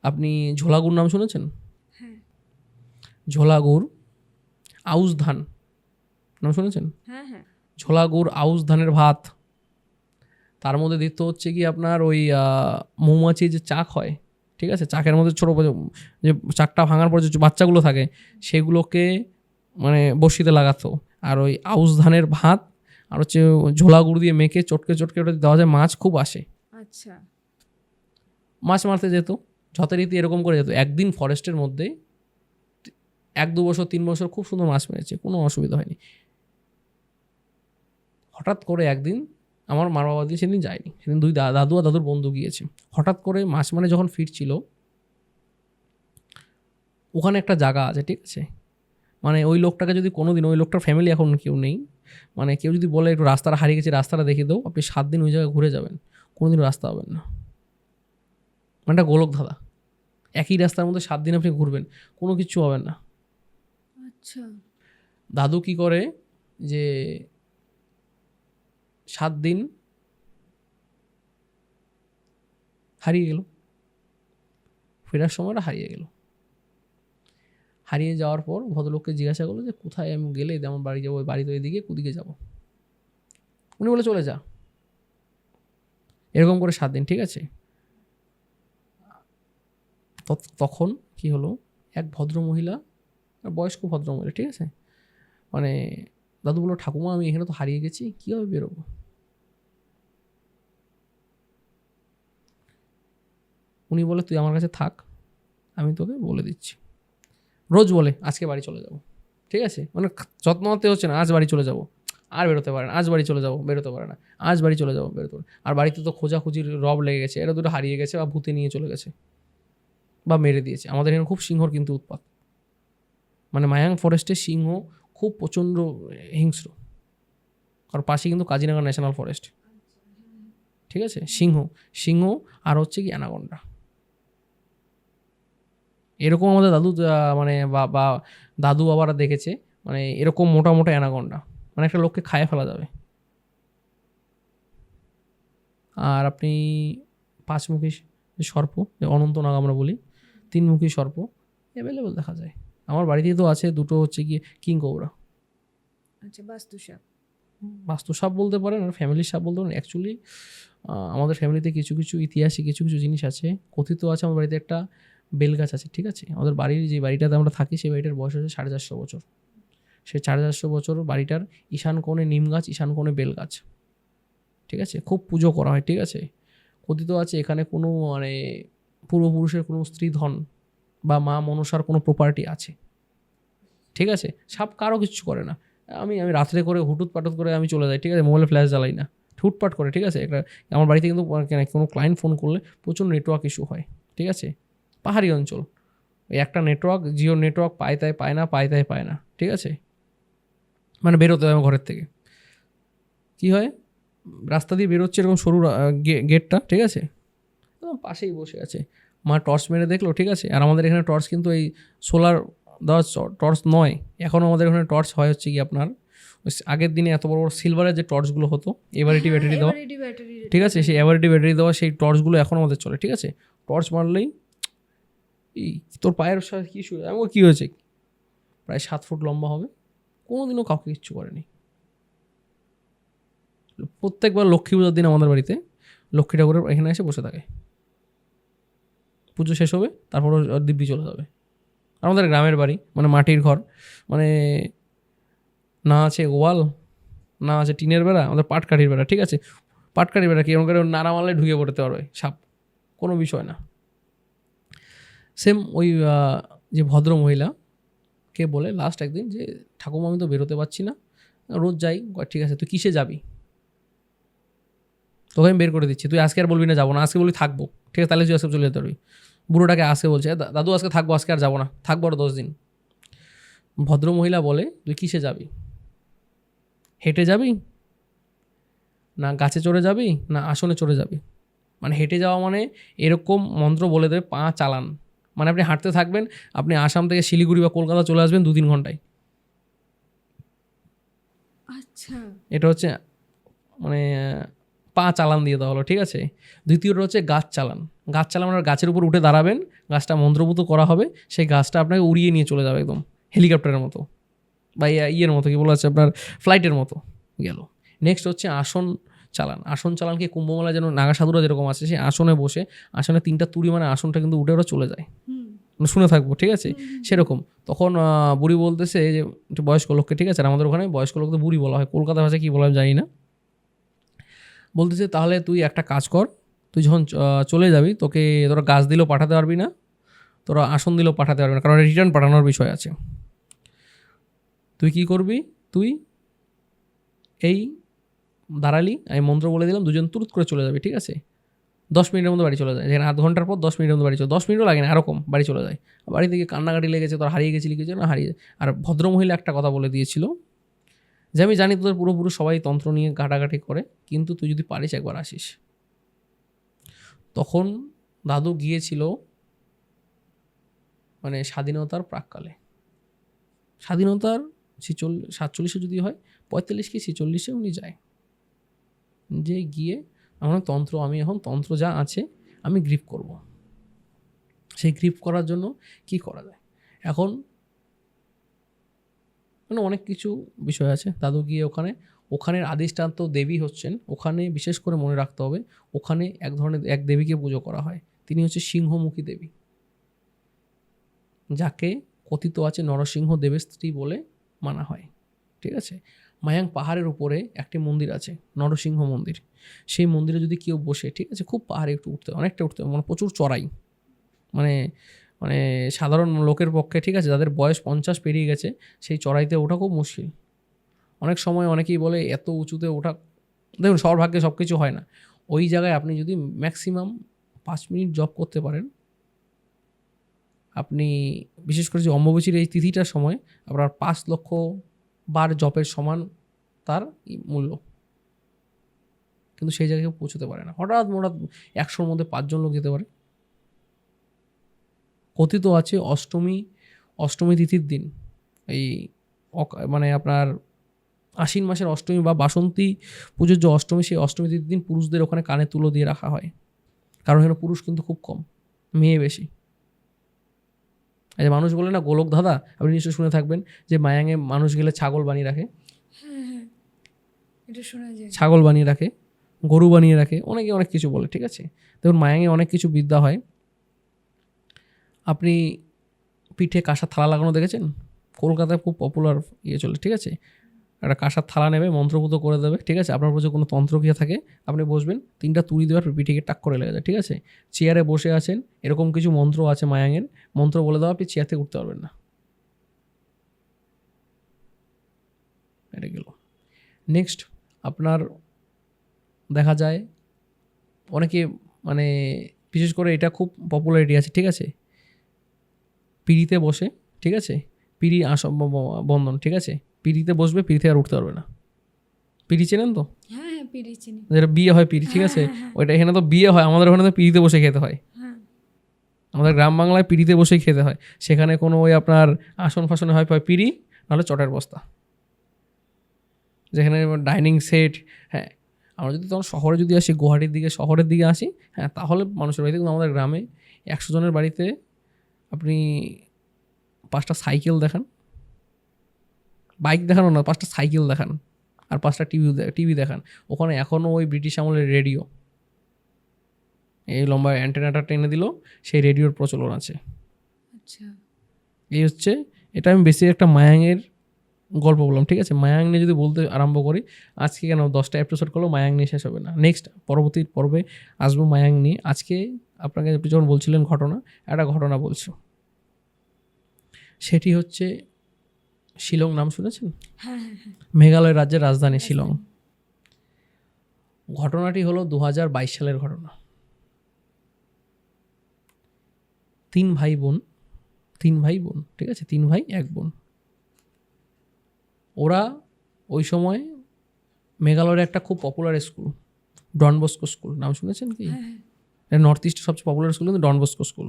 আপনি ঝোলাগুড় নাম শুনেছেন? হ্যাঁ ঝোলাগুড়, আউশ ধান নাম শুনেছেন? হ্যাঁ হ্যাঁ ঝোলাগুড় আউশ ধানের ভাত, তার মধ্যে দিত হচ্ছে কি আপনার ওই মৌমাছি যে চাক হয়, ঠিক আছে, চাকের মধ্যে ছোটো যে চাকটা ভাঙার পর যে বাচ্চাগুলো থাকে সেগুলোকে মানে বড়শিতে লাগাতো, আর ওই আউশ ধানের ভাত আর হচ্ছে ঝোলা গুড় দিয়ে মেখে চটকে চটকে ওটা দেওয়া যায়, মাছ খুব আসে। আচ্ছা মাছ মারতে যেত যথারীতি, এরকম করে যেত। একদিন ফরেস্টের মধ্যে 1-2 বছর 3 বছর খুব সুন্দর মাছ মেরেছে, কোনো অসুবিধা হয়নি। হঠাৎ করে একদিন আমার মার বাবা দিয়ে সেদিন যায়নি, সেদিন 2 দাদু আর দাদুর বন্ধু গিয়েছে। হঠাৎ করে মাছ মানে যখন ফিরছিল, ওখানে একটা জায়গা আছে, ঠিক আছে, মানে ওই লোকটাকে যদি কোনো দিন, ওই লোকটার ফ্যামিলি এখন কেউ নেই, মানে কেউ যদি বলে একটু রাস্তাটা হারিয়ে গেছে, রাস্তাটা দেখিয়ে দাও, আপনি 7 দিন ওই জায়গায় ঘুরে যাবেন, কোনোদিন রাস্তা পাবেন না। মানে একটা গোলক ধাঁধা, একই রাস্তার মধ্যে 7 দিন আপনি ঘুরবেন, কোনো কিচ্ছু পাবেন না। আচ্ছা দাদু কি করে যে 7 দিন হারিয়ে গেল, ফেরার সময়টা হারিয়ে গেল। হারিয়ে যাওয়ার পর ভদ্রলোককে জিজ্ঞাসা করলো যে কোথায় আমি গেলে আমার বাড়ি যাবো, বাড়ি তো এদিকে, কুদিকে যাবো। উনি বলে চলে যা। এরকম করে 7 দিন, ঠিক আছে। তখন কি হলো, এক ভদ্র মহিলা, বয়স্ক ভদ্র মহিলা, ঠিক আছে, মানে দাদু বললো ঠাকুমা আমি এখানে তো হারিয়ে গেছি, কীভাবে বেরোবো? উনি বলে তুই আমার কাছে থাক, আমি তোকে বলে দিচ্ছি। রোজ বলে আজকে বাড়ি চলে যাব, ঠিক আছে, মানে যত্ন হতে হচ্ছে না, আজ বাড়ি চলে যাব, আর বেরোতে পারে না, আজ বাড়ি চলে যাব, বেরোতে পারে না, আজ বাড়ি চলে যাব, বেরোতে পারে। আর বাড়িতে তো খোঁজাখুঁজির রব লেগে গেছে, এরা দুটো হারিয়ে গেছে বা ভূতে নিয়ে চলে গেছে বা মেরে দিয়েছে। আমাদের এখানে খুব সিংহর কিন্তু উৎপাত, মানে মায়াং ফরেস্টে সিংহ খুব প্রচণ্ড হিংস্র, কারণ পাশে কিন্তু কাজিরাঙ্গা ন্যাশনাল ফরেস্ট, ঠিক আছে। সিংহ আর হচ্ছে কি অ্যানাকন্ডা, এরকম আমাদের দাদু মানে বা দাদু বাবারা দেখেছে, মানে এরকম মোটা মোটা অ্যানাকন্ডা, মানে একটা লোককে খায় ফেলা যাবে। আর আপনি 5 মুখী সর্প, অনন্তনাগ আমরা বলি, 3 মুখী সর্প অ্যাভেলেবেল দেখা যায়। আমার বাড়িতেই তো আছে দুটো, হচ্ছে কি কিং কোবরা। আচ্ছা বাস্তুসাপ। বাস্তুসাপ বলতে পারেন আর ফ্যামিলির সাপ বলতে পারেন। অ্যাকচুয়ালি আমাদের ফ্যামিলিতে কিছু কিছু ইতিহাসে কিছু কিছু জিনিস আছে, কথিত আছে। আমার বাড়িতে একটা বেল গাছ আছে, ঠিক আছে, আমাদের বাড়ির যে বাড়িটাতে আমরা থাকি সেই বাড়িটার বয়স হচ্ছে 450 বছর। সেই 450 বছর বাড়িটার ঈশান কোণে নিম গাছ, ঈশান কোণে বেল গাছ, ঠিক আছে, খুব পুজো করা হয়, ঠিক আছে। কথিত আছে এখানে কোনো মানে পূর্বপুরুষের কোনো স্ত্রীধন বা মা মনসার কোনো প্রপার্টি আছে, ঠিক আছে। সাপ কারো কিছু করে না। আমি রাত্রে করে হুটুট পাটুত করে আমি চলে যাই, ঠিক আছে, মোবাইলে ফ্ল্যাশ জ্বালাই না, হুটপাট করে, ঠিক আছে। একটা আমার বাড়িতে কিন্তু কোনো ক্লায়েন্ট ফোন করলে প্রচুর নেটওয়ার্ক ইস্যু হয়, ঠিক আছে, পাহাড়ি অঞ্চল, ওই একটা নেটওয়ার্ক, জিও নেটওয়ার্ক পায় তাই পায় না, পায় তাই পায় না, ঠিক আছে, মানে বেরোতে হয় ঘরের থেকে। কি হয়, রাস্তা দিয়ে বেরোচ্ছে এরকম সরু গেটটা, ঠিক আছে, একদম পাশেই বসে আছে। মা টর্চ মেরে দেখলো, ঠিক আছে। আর আমাদের এখানে টর্চ কিন্তু এই সোলার দেওয়া টর্চ নয়, এখনও আমাদের এখানে টর্চ হয় হচ্ছে কি আপনার আগের দিনে এত বড় বড় সিলভারের যে টর্চগুলো হতো, এভারেডি ব্যাটারি দেওয়া, ঠিক আছে, সেই এভারেডি ব্যাটারি দেওয়া সেই টর্চগুলো এখন আমাদের চলে, ঠিক আছে। টর্চ মারলেই এই তোর পায়ের সাথে কী শুরু, এমন কী হয়েছে, প্রায় 7 ফুট লম্বা হবে, কোনোদিনও কাউকে কিচ্ছু করেনি। প্রত্যেকবার লক্ষ্মী পূজার দিন আমাদের বাড়িতে লক্ষ্মী ঠাকুরের এখানে এসে বসে থাকে, পুজো শেষ হবে তারপর দিব্যি চলে যাবে। আর আমাদের গ্রামের বাড়ি, মানে মাটির ঘর, মানে না আছে ওয়াল, না আছে টিনের বেড়া, আমাদের পাটকাঠির বেড়া, ঠিক আছে। পাটকারি বেটা কি এরকম করে নাড়া মারলে ঢুকে পড়তে পারবে সাপ, কোনো বিষয় না। সেম ওই যে ভদ্র মহিলাকে বলে লাস্ট একদিন যে ঠাকুমা আমি তো বেরোতে পারছি না, রোজ যাই। ঠিক আছে তুই কিসে যাবি, তোকে আমি বের করে দিচ্ছি, তুই আজকে আর বলবি না যাবো না, আজকে বলবি থাকবো, ঠিক আছে তাহলে তুই আজকে চলে যেতে পারবি। বুড়োটাকে আজকে বলছে দাদু আজকে থাকবো, আজকে আর যাবো না, থাকবো আর 10 দিন। ভদ্র মহিলা বলে তুই কিসে যাবি, হেঁটে যাবি না গাছে চড়ে যাবি না আসনে চড়ে যাবি। মানে হেঁটে যাওয়া মানে এরকম মন্ত্র বলে দেবে পা চালান, মানে আপনি হাঁটতে থাকবেন, আপনি আসাম থেকে শিলিগুড়ি বা কলকাতা চলে আসবেন 2-3 ঘন্টায়। আচ্ছা, এটা হচ্ছে মানে পা চালান দিয়ে দেওয়া হলো, ঠিক আছে। দ্বিতীয়টা হচ্ছে গাছ চালান। গাছ চালান আপনার গাছের উপর উঠে দাঁড়াবেন, গাছটা মন্ত্রপুত করা হবে, সেই গাছটা আপনাকে উড়িয়ে নিয়ে চলে যাবে একদম হেলিকপ্টারের মতো বা ইয়ের মতো, কি বলা আছে আপনার ফ্লাইটের মতো গেল। নেক্সট হচ্ছে আসন চালান। আসন চালানকে কুম্ভমেলা যেন নাগা সাধুরা যেরকম আছে, সেই আসনে বসে আসনে 3টা তুড়ি মানে আসনটা কিন্তু উঠে ওরা চলে যায়, শুনে থাকবো, ঠিক আছে। সেরকম তখন বুড়ি বলতেছে যে একটু বয়স্ক লোককে, ঠিক আছে, আর আমাদের ওখানে বয়স্ক লোককে বুড়ি বলা হয়, কলকাতা ভাষায় কী বলা হয় জানি না। বলতেছে তাহলে তুই একটা কাজ কর, তুই যখন চলে যাবি তোকে তোরা গাছ দিলেও পাঠাতে পারবি না, তোরা আসন দিলেও পাঠাতে পারবি না, কারণ রিটার্ন পাঠানোর বিষয় আছে। তুই কি করবি, তুই এই দাঁড়ালি, আমি মন্ত্র বলে দিলাম, দুজন তুরুত করে চলে যাবে, ঠিক আছে। 10 মিনিটের মধ্যে বাড়ি চলে যায়, যেখানে আধ ঘন্টার পর 10 মিনিটের মধ্যে বাড়ি চলে, 10 মিনিটও লাগে না, এরকম বাড়ি চলে যায়। বাড়ি থেকে কান্নাকাটি লেগেছে, তোর হারিয়ে গেছিলি কিছু না, হারিয়ে। আর ভদ্রমহিলা একটা কথা বলে দিয়েছিল যে আমি জানি তোদের পুরোপুরো সবাই তন্ত্র নিয়ে ঘাটাঘাটি করে, কিন্তু তুই যদি পারিস একবার আসিস। তখন দাদু গিয়েছিল মানে স্বাধীনতার প্রাককালে, স্বাধীনতার 47 যদি হয়, 45 কি 46 উনি যায়, যে গিয়ে আমি এখন তন্ত্র যা আছে আমি গ্রিপ করব। সেই গ্রিপ করার জন্য কি করা যায়, এখন মানে অনেক কিছু বিষয় আছে। দাদু গিয়ে ওখানের আদিষ্টান্ত দেবী হচ্ছেন, ওখানে বিশেষ করে মনে রাখতে হবে, ওখানে এক দেবীকে পুজো করা হয়, তিনি হচ্ছে সিংহমুখী দেবী, যাকে কথিত আছে নরসিংহ দেবের স্ত্রী বলে মানা হয়, ঠিক আছে। মায়াং পাহাড়ের উপরে একটি মন্দির আছে, নরসিংহ মন্দির। সেই মন্দিরে যদি কেউ বসে, ঠিক আছে, খুব পাহাড়ে একটু অনেকটা উঠতে মানে প্রচুর চড়াই, মানে মানে সাধারণ লোকের পক্ষে, ঠিক আছে, যাদের বয়স 50 পেরিয়ে গেছে, সেই চড়াইতে ওঠা খুব মুশকিল। অনেক সময় অনেকেই বলে এত উঁচুতে ওঠা, দেখুন সবার ভাগ্যে সব কিছু হয় না। ওই জায়গায় আপনি যদি ম্যাক্সিমাম 5 মিনিট জব করতে পারেন, আপনি বিশেষ করে যে অম্বুবাচীর এই তিথিটার সময় আপনার 5 লক্ষ বার জপের সমান তার মূল্য, কিন্তু সেই জায়গায় কেউ পৌঁছতে পারে না। হঠাৎ 100-র মধ্যে 5 জন লোক যেতে পারে। কথিত আছে অষ্টমী তিথির দিন, এই মানে আপনার আশ্বিন মাসের অষ্টমী বা বাসন্তী পুজোর যে অষ্টমী, সেই অষ্টমী তিথির দিন পুরুষদের ওখানে কানে তুলো দিয়ে রাখা হয়, কারণ এখানে পুরুষ কিন্তু খুব কম, মেয়ে বেশি। এই যে মানুষ বলে না গোলক ধাঁধা, আপনি নিশ্চয়ই শুনে থাকবেন যে মায়াঙে মানুষ গেলে ছাগল বানিয়ে রাখে, এটা শোনা যায়, ছাগল বানিয়ে রাখে, গরু বানিয়ে রাখে, অনেকে অনেক কিছু বলে, ঠিক আছে। দেখুন মায়াঙে অনেক কিছু বিদ্যা হয়। আপনি পিঠে কাঁসার থালা লাগানো দেখেছেন, কলকাতায় খুব পপুলার চলে, ঠিক আছে। একটা কাঁসার থালা নেবে, মন্ত্রপুত করে দেবে, ঠিক আছে। আপনার উপর যে কোনো তন্ত্রক্রিয়া থাকে, আপনি বসবেন, 3টা তুড়ি দেওয়ার পিঠেকে টাক করে লেগে যায়, ঠিক আছে। চেয়ারে বসে আছেন, এরকম কিছু মন্ত্র আছে মায়াঙের, মন্ত্র বলে দেওয়া, আপনি চেয়ার থেকে উঠতে পারবেন না। এটা গেল। নেক্সট আপনার দেখা যায় অনেকে মানে বিশেষ করে এটা খুব পপুলারিটি আছে, ঠিক আছে, পিড়িতে বসে, ঠিক আছে, পিড়ি বন্ধন, ঠিক আছে, পিড়িতে বসবে, পিড়ি থেকে আর উঠতে পারবে না। পিড়ি চেনেন তো, হ্যাঁ পিড়ি চিনি, যেটা বিয়ে হয় পিড়ি, ঠিক আছে, ওইটা এখানে তো বিয়ে হয়, আমাদের ওখানে তো পিড়িতে বসে খেতে হয়, আমাদের গ্রাম বাংলায় পিড়িতে বসেই খেতে হয়। সেখানে কোনো ওই আপনার আসন ফাসনে হয় পিড়ি, নাহলে চটের বস্তা, যেখানে ডাইনিং সেট। হ্যাঁ, আমরা যদি তখন শহরে যদি আসি, গুয়াহাটির দিকে শহরের দিকে আসি, হ্যাঁ, তাহলে মানুষের বাড়িতে, কিন্তু আমাদের গ্রামে 100 জনের বাড়িতে আপনি 5টা সাইকেল দেখান, বাইক দেখানো না, 5টা সাইকেল দেখান, আর 5টা টিভি দেখান। ওখানে এখনও ওই ব্রিটিশ আমলের রেডিও, এই লম্বা অ্যান্টেনাটা টেনে দিল, সেই রেডিওর প্রচলন আছে। আচ্ছা, এই হচ্ছে, এটা আমি বেশি একটা মায়াঙের গল্প বললাম, ঠিক আছে। মায়াং নিয়ে যদি বলতে আরম্ভ করি, আজকে কেন 10টা এপিসোড করলেও মায়াং নিয়ে শেষ হবে না। নেক্সট পরবর্তী পর্বে আসবো মায়াং নিয়ে। আজকে আপনাকে আপনি যখন বলছিলেন ঘটনা, একটা ঘটনা বলছি। সেটি হচ্ছে শিলং, নাম শুনেছেন? হ্যাঁ হ্যাঁ হ্যাঁ। মেঘালয় রাজ্যের রাজধানী শিলং। ঘটনাটি হলো 2022 সালের ঘটনা। 3 ভাই বোন, ঠিক আছে, 3 ভাই 1 বোন। ওরা ওই সময় মেঘালয়ের একটা খুব popular school, Don Bosco school, নাম শুনেছেন কি? নর্থ ইস্টের সবচেয়ে পপুলার স্কুল কিন্তু ডন বস্কো স্কুল,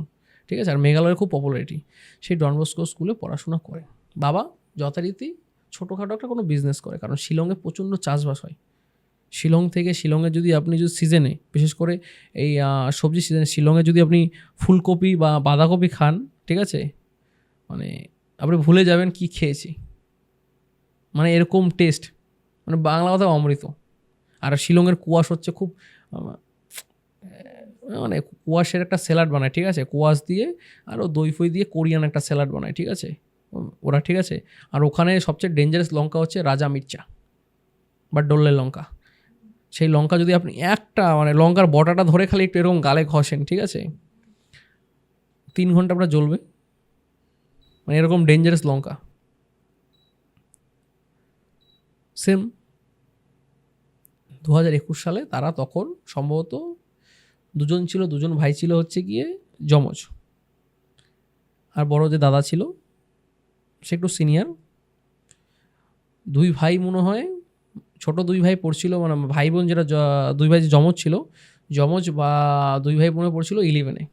ঠিক আছে। আর মেঘালয়ের খুব পপুলারিটি, সেই ডন বস্কো স্কুলে পড়াশোনা করে। বাবা যথারীতি ছোটোখাটো একটা কোনো বিজনেস করে, কারণ শিলংয়ে প্রচণ্ড চাষবাস হয়। শিলং থেকে, শিলংয়ে যদি আপনি যদি সিজনে, বিশেষ করে এই সবজি সিজনে শিলংয়ে যদি আপনি ফুলকপি বা বাঁধাকপি খান, ঠিক আছে, মানে আপনি ভুলে যাবেন কি খেয়েছি, মানে এরকম টেস্ট, মানে বাংলা কথা অমৃত। আর শিলংয়ের কুয়াশ হচ্ছে খুব মানে কুয়াশের একটা স্যালাড বানায়, ঠিক আছে, কুয়াশ দিয়ে আরও দই ফই দিয়ে কোরিয়ান একটা স্যালাড বানায়, ঠিক আছে ওরা, ঠিক আছে। আর ওখানে সবচেয়ে ডেঞ্জারাস লঙ্কা হচ্ছে রাজা মির্চা বা ডোল্লে লঙ্কা। সেই লঙ্কা যদি আপনি একটা মানে লঙ্কার বটাটা ধরে খালি একটু এরকম গালে ঘষেন, ঠিক আছে, 3 ঘন্টা আপনার জ্বলবে, মানে এরকম ডেঞ্জারাস লঙ্কা। সেম 2021 সালে তারা তখন সম্ভবত দুজন ভাই ছিল হচ্ছে গিয়ে যমজ, আর বড় যে দাদা ছিল সে একটু সিনিয়র। 2 ভাই মনে হয়, ছোট 2 ভাই পড়ছিল, মানে ভাই বোন যেটা 2 ভাই যে যমজ ছিল, যমজ বা 2 ভাই বোনে পড়ছিল 11-এ,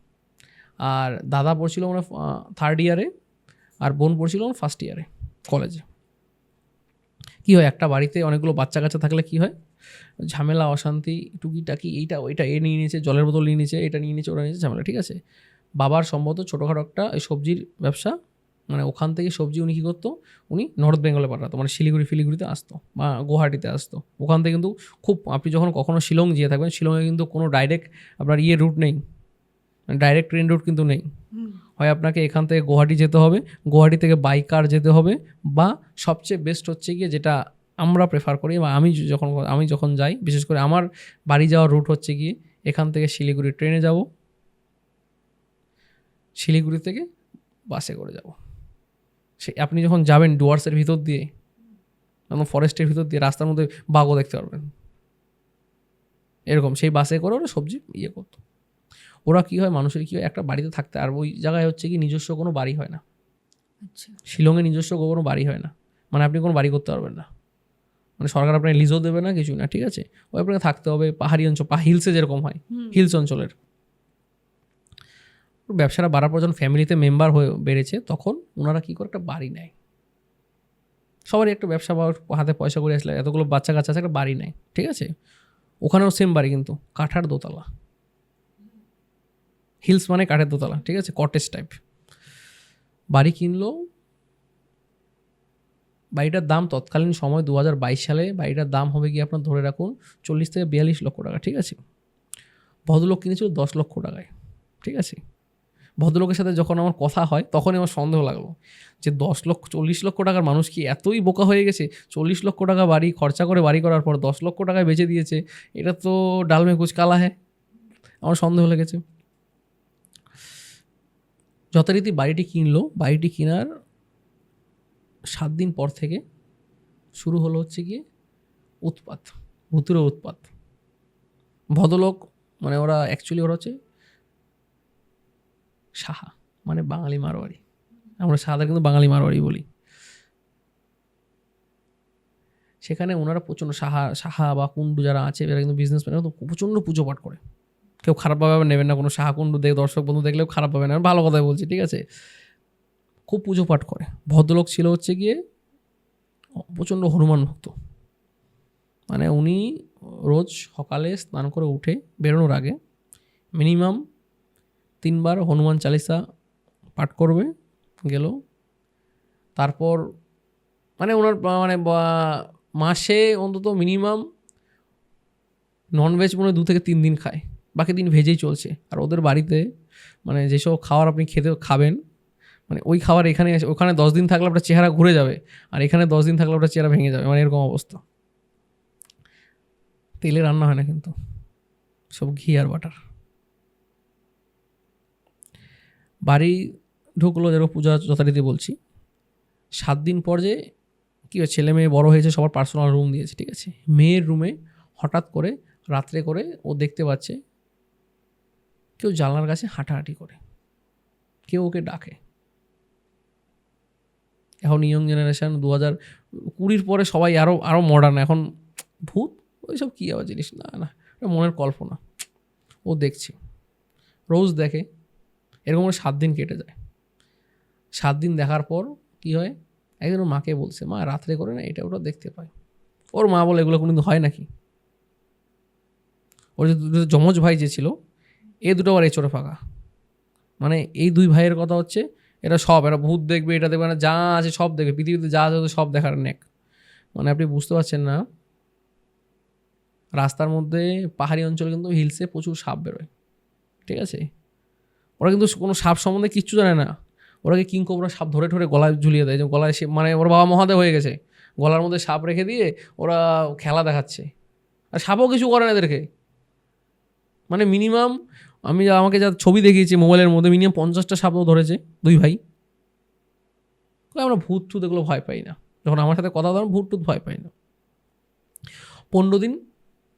আর দাদা পড়ছিল মানে 3rd ইয়ারে, আর বোন পড়ছিল 1st ইয়ারে কলেজে। কী হয়, একটা বাড়িতে অনেকগুলো বাচ্চা কাচ্চা থাকলে কী হয়, ঝামেলা অশান্তি টুকিটাকি, এইটা ওইটা, এ নিয়ে নিয়েছে, জলের বোতল নিয়ে নিয়েছে, এটা নিয়ে নিয়েছে, ওটা নিয়েছে, ঝামেলা, ঠিক আছে। বাবার সম্ভবত ছোটোখাটো একটা সবজির ব্যবসা, মানে ওখান থেকে সবজি উনি কী করতো, উনি নর্থ বেঙ্গলে পাঠাতো, মানে শিলিগুড়িতে আসতো বা গুয়াহাটিতে আসতো। ওখান থেকে কিন্তু খুব, আপনি যখন কখনো শিলং যেয়ে থাকবেন, শিলংয়ে কিন্তু কোনো ডাইরেক্ট আপনার রুট নেই, ডাইরেক্ট ট্রেন রুট কিন্তু নেই। হয় আপনাকে এখান থেকে গুয়াহাটি যেতে হবে, গুয়াহাটি থেকে বাই কার যেতে হবে, বা সবচেয়ে বেস্ট হচ্ছে গিয়ে যেটা আমরা প্রেফার করি বা আমি যখন যাই, বিশেষ করে আমার বাড়ি যাওয়ার রুট হচ্ছে গিয়ে এখান থেকে শিলিগুড়ি ট্রেনে যাব, শিলিগুড়ি থেকে বাসে করে যাব। সে আপনি যখন যাবেন ডুয়ার্সের ভিতর দিয়ে, একদম ফরেস্টের ভিতর দিয়ে, রাস্তার মধ্যে বাঘও দেখতে পারবেন, এরকম সেই বাসে করে ওরা সবজি করতো। ওরা কী হয়, মানুষের কী হয়, একটা বাড়িতে থাকতে, আর ওই জায়গায় হচ্ছে কি নিজস্ব কোনো বাড়ি হয় না। আচ্ছা, শিলংয়ে নিজস্ব কোনো বাড়ি হয় না, মানে আপনি কোনো বাড়ি করতে পারবেন না, মানে সরকার আপনাকে লিজও দেবে না, কিছু না, ঠিক আছে। ওই আপনাকে থাকতে হবে পাহাড়ি অঞ্চল, হিলসে যেরকম হয়, হিলস অঞ্চলের। ব্যবসাটা বাড়ার পর যখন ফ্যামিলিতে মেম্বার হয়ে বেড়েছে, তখন ওনারা কী করে একটা বাড়ি নেয়। সবারই একটা ব্যবসা বা হাতে পয়সা করে আসলে এতগুলো বাচ্চা কাচ্চা আছে, একটা বাড়ি নেয়, ঠিক আছে। ওখানেও সেম বাড়ি, কিন্তু কাঠার দোতলা, হিলস মানে কাঠের দোতলা, ঠিক আছে, কটেজ টাইপ বাড়ি কিনলো। বাড়িটার দাম তৎকালীন সময় 2022 সালে বাড়িটার দাম হবে গিয়ে আপনার ধরে রাখুন 40 থেকে 42 লক্ষ টাকা, ঠিক আছে। ভদ্রলোক কিনেছিল 10 লক্ষ টাকায়, ঠিক আছে। ভদ্রলোকের সাথে যখন আমার কথা হয়, তখনই আমার সন্দেহ লাগলো যে 40 লক্ষ টাকার মানুষ কি এতই বোকা হয়ে গেছে, 40 লক্ষ টাকা বাড়ি খরচা করে বাড়ি করার পর 10 লক্ষ টাকায় বেচে দিয়েছে, এটা তো ডালমে কুচ কালা হ্যাঁ। আমার সন্দেহ লেগেছে। যথারীতি বাড়িটি কিনলো। বাড়িটি কেনার 7 দিন পর থেকে শুরু হলো হচ্ছে গিয়ে উৎপাত, ভুতুরে উৎপাত। ভদ্রলোক মানে ওরা অ্যাকচুয়ালি ওরা হচ্ছে সাহা, মানে বাঙালি মারোয়ারি, আমরা সাদা কিন্তু বাঙালি মারোয়ারি বলি। সেখানে ওনারা প্রচণ্ড সাহা বা কুণ্ডু যারা আছে, এরা কিন্তু বিজনেসম্যান, তো প্রচণ্ড পুজো পাঠ করে। কেউ খারাপভাবে নেবেন না, কোনো সাহা কুণ্ডু দর্শক বন্ধু দেখলেও খারাপ পাবে না, ভালো কথাই বলছি, ঠিক আছে। খুব পুজো পাঠ করে। ভদ্রলোক ছিল হচ্ছে গিয়ে প্রচণ্ড হনুমান ভক্ত, মানে উনি রোজ সকালে স্নান করে উঠে বেরোনোর আগে মিনিমাম 3 বার হনুমান চালিসা পাঠ করবে গেল। তারপর মানে ওনার মানে মাসে অন্তত মিনিমাম ননভেজ মনে 2 থেকে 3 দিন খায়, বাকি দিন ভেজেই চলছে। আর ওদের বাড়িতে মানে যেসব খাবার আপনি খাবেন, মানে ওই খাবার এখানে এসে ওখানে 10 দিন থাকলে আপনার চেহারা ঘুরে যাবে, আর এখানে 10 দিন থাকলে আপনার চেহারা ভেঙে যাবে, মানে এরকম অবস্থা। তেলে রান্না হয় না কিন্তু, সব ঘি আর বাটার। বাড়ি ঢুকলো, যেরকম পূজা যথারীতি বলছি, 7 দিন পর যে কী হয়, ছেলে মেয়ে বড় হয়েছে, সবার পার্সোনাল রুম দিয়েছে, ঠিক আছে। মেয়ের রুমে হঠাৎ করে রাত্রে করে ও দেখতে পাচ্ছে কেউ জানলার কাছে হাঁটাহাঁটি করে, কেউ ওকে ডাকে। এখন ইয়ং জেনারেশান 2020 পরে সবাই আরও মডার্ন। এখন ভূত ওইসব কী আবার জিনিস, না না, মনের কল্পনা। ও দেখছে, রোজ দেখে, এরকম করে 7 দিন কেটে যায়। 7 দিন দেখার পর কি হয়, একজন মাকে বলছে, মা রাত্রে করে না এটা ওটা দেখতে পায়। ওর মা বলে এগুলো কোনোদিন হয় নাকি। ওর যে দুটো যমজ ভাই যে ছিল, এ দুটো আবার এচড়ে ফাঁকা। মানে এই 2 ভাইয়ের কথা হচ্ছে, এরা ভূত দেখবে, এটা দেখবে না, যা আছে সব দেখবে, পৃথিবীতে যা আছে সব দেখার নেক। মানে আপনি বুঝতে পারছেন না, রাস্তার মধ্যে পাহাড়ি অঞ্চলে কিন্তু হিলসে প্রচুর সাপ বেরোয়, ঠিক আছে। ওরা কিন্তু কোনো সাপ সম্বন্ধে কিচ্ছু জানে না, ওরাকে কিংকবরা সাপ ধরে ধরে গলায় ঝুলিয়ে দেয়, যে গলায় মানে ওর বাবা মহাদেব হয়ে গেছে, গলার মধ্যে সাপ রেখে দিয়ে ওরা খেলা দেখাচ্ছে, আর সাপও কিছু করে না এদেরকে। মানে মিনিমাম আমাকে যা ছবি দেখিয়েছি মোবাইলের মধ্যে, মিনিমাম 50টা সাপও ধরেছে 2 ভাই। আমরা ভূত টুত এগুলো ভয় পাই না, যখন আমার সাথে কথা বলেন ভূত টুত ভয় পাই না। 15 দিন